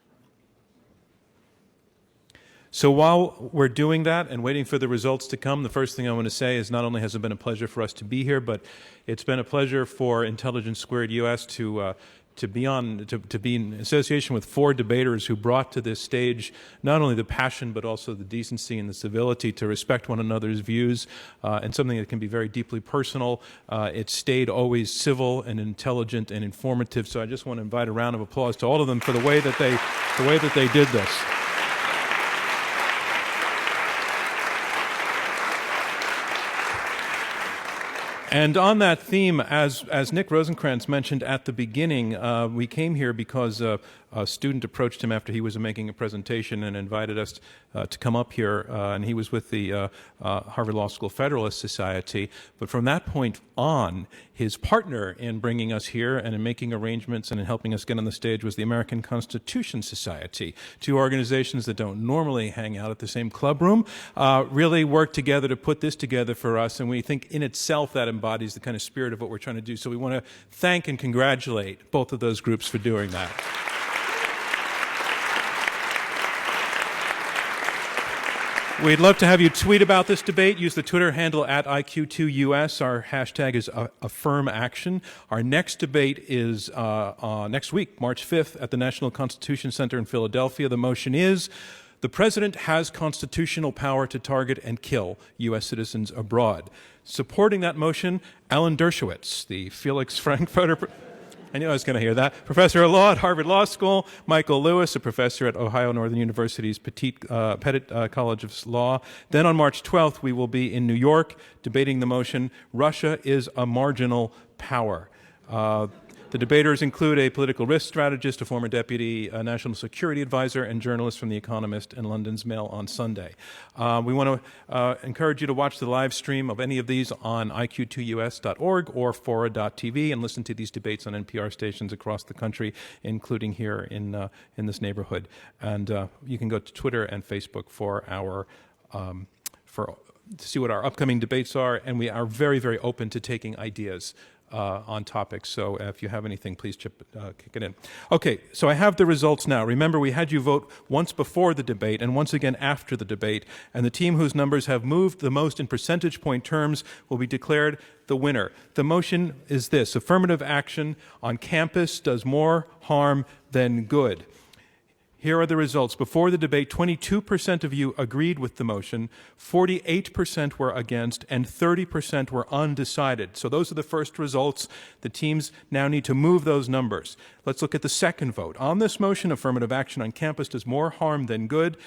So while we're doing that and waiting for the results to come, the first thing I want to say is not only has it been a pleasure for us to be here, but it's been a pleasure for Intelligence Squared US to to be in association with 4 debaters who brought to this stage not only the passion but also the decency and the civility to respect one another's views, and something that can be very deeply personal. It stayed always civil and intelligent and informative. So I just want to invite a round of applause to all of them for the way that they did this. And on that theme, as Nick Rosenkrantz mentioned at the beginning, we came here because a student approached him after he was making a presentation and invited us to come up here, and he was with the Harvard Law School Federalist Society. But from that point on, his partner in bringing us here and in making arrangements and in helping us get on the stage was the American Constitution Society, 2 organizations that don't normally hang out at the same club room, really worked together to put this together for us, and we think in itself that embodies the kind of spirit of what we're trying to do. So we want to thank and congratulate both of those groups for doing that. We'd love to have you tweet about this debate. Use the Twitter handle at IQ2US. Our hashtag is AffirmAction. Our next debate is next week, March 5th, at the National Constitution Center in Philadelphia. The motion is, the president has constitutional power to target and kill U.S. citizens abroad. Supporting that motion, Alan Dershowitz, the Felix Frankfurter... I knew I was going to hear that. Professor of Law at Harvard Law School. Michael Lewis, a professor at Ohio Northern University's Pettit College of Law. Then on March 12th, we will be in New York debating the motion, Russia is a marginal power. The debaters include a political risk strategist, a former deputy national security advisor, and journalists from The Economist and London's Mail on Sunday. We want to encourage you to watch the live stream of any of these on iq2us.org or fora.tv and listen to these debates on NPR stations across the country, including here in this neighborhood. And you can go to Twitter and Facebook for to see what our upcoming debates are, and we are very, very open to taking ideas on topics. So if you have anything, please kick it in. Okay, so I have the results now. Remember, we had you vote once before the debate and once again after the debate, and the team whose numbers have moved the most in percentage point terms will be declared the winner. The motion is this: affirmative action on campus does more harm than good. Here are the results. Before the debate, 22% of you agreed with the motion, 48% were against, and 30% were undecided. So those are the first results. The teams now need to move those numbers. Let's look at the second vote. On this motion, affirmative action on campus does more harm than good.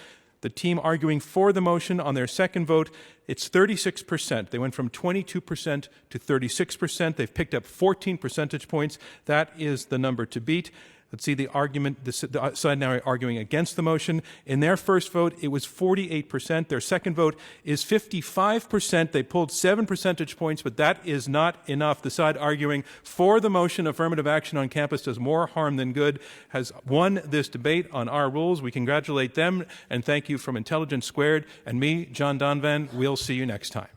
The team arguing for the motion on their second vote, it's 36%. They went from 22% to 36%. They've picked up 14 percentage points. That is the number to beat. Let's see the argument, the side now arguing against the motion. In their first vote, it was 48%. Their second vote is 55%. They pulled 7 percentage points, but that is not enough. The side arguing for the motion, affirmative action on campus does more harm than good, has won this debate on our rules. We congratulate them and thank you from Intelligence Squared and me, John Donvan. We'll see you next time.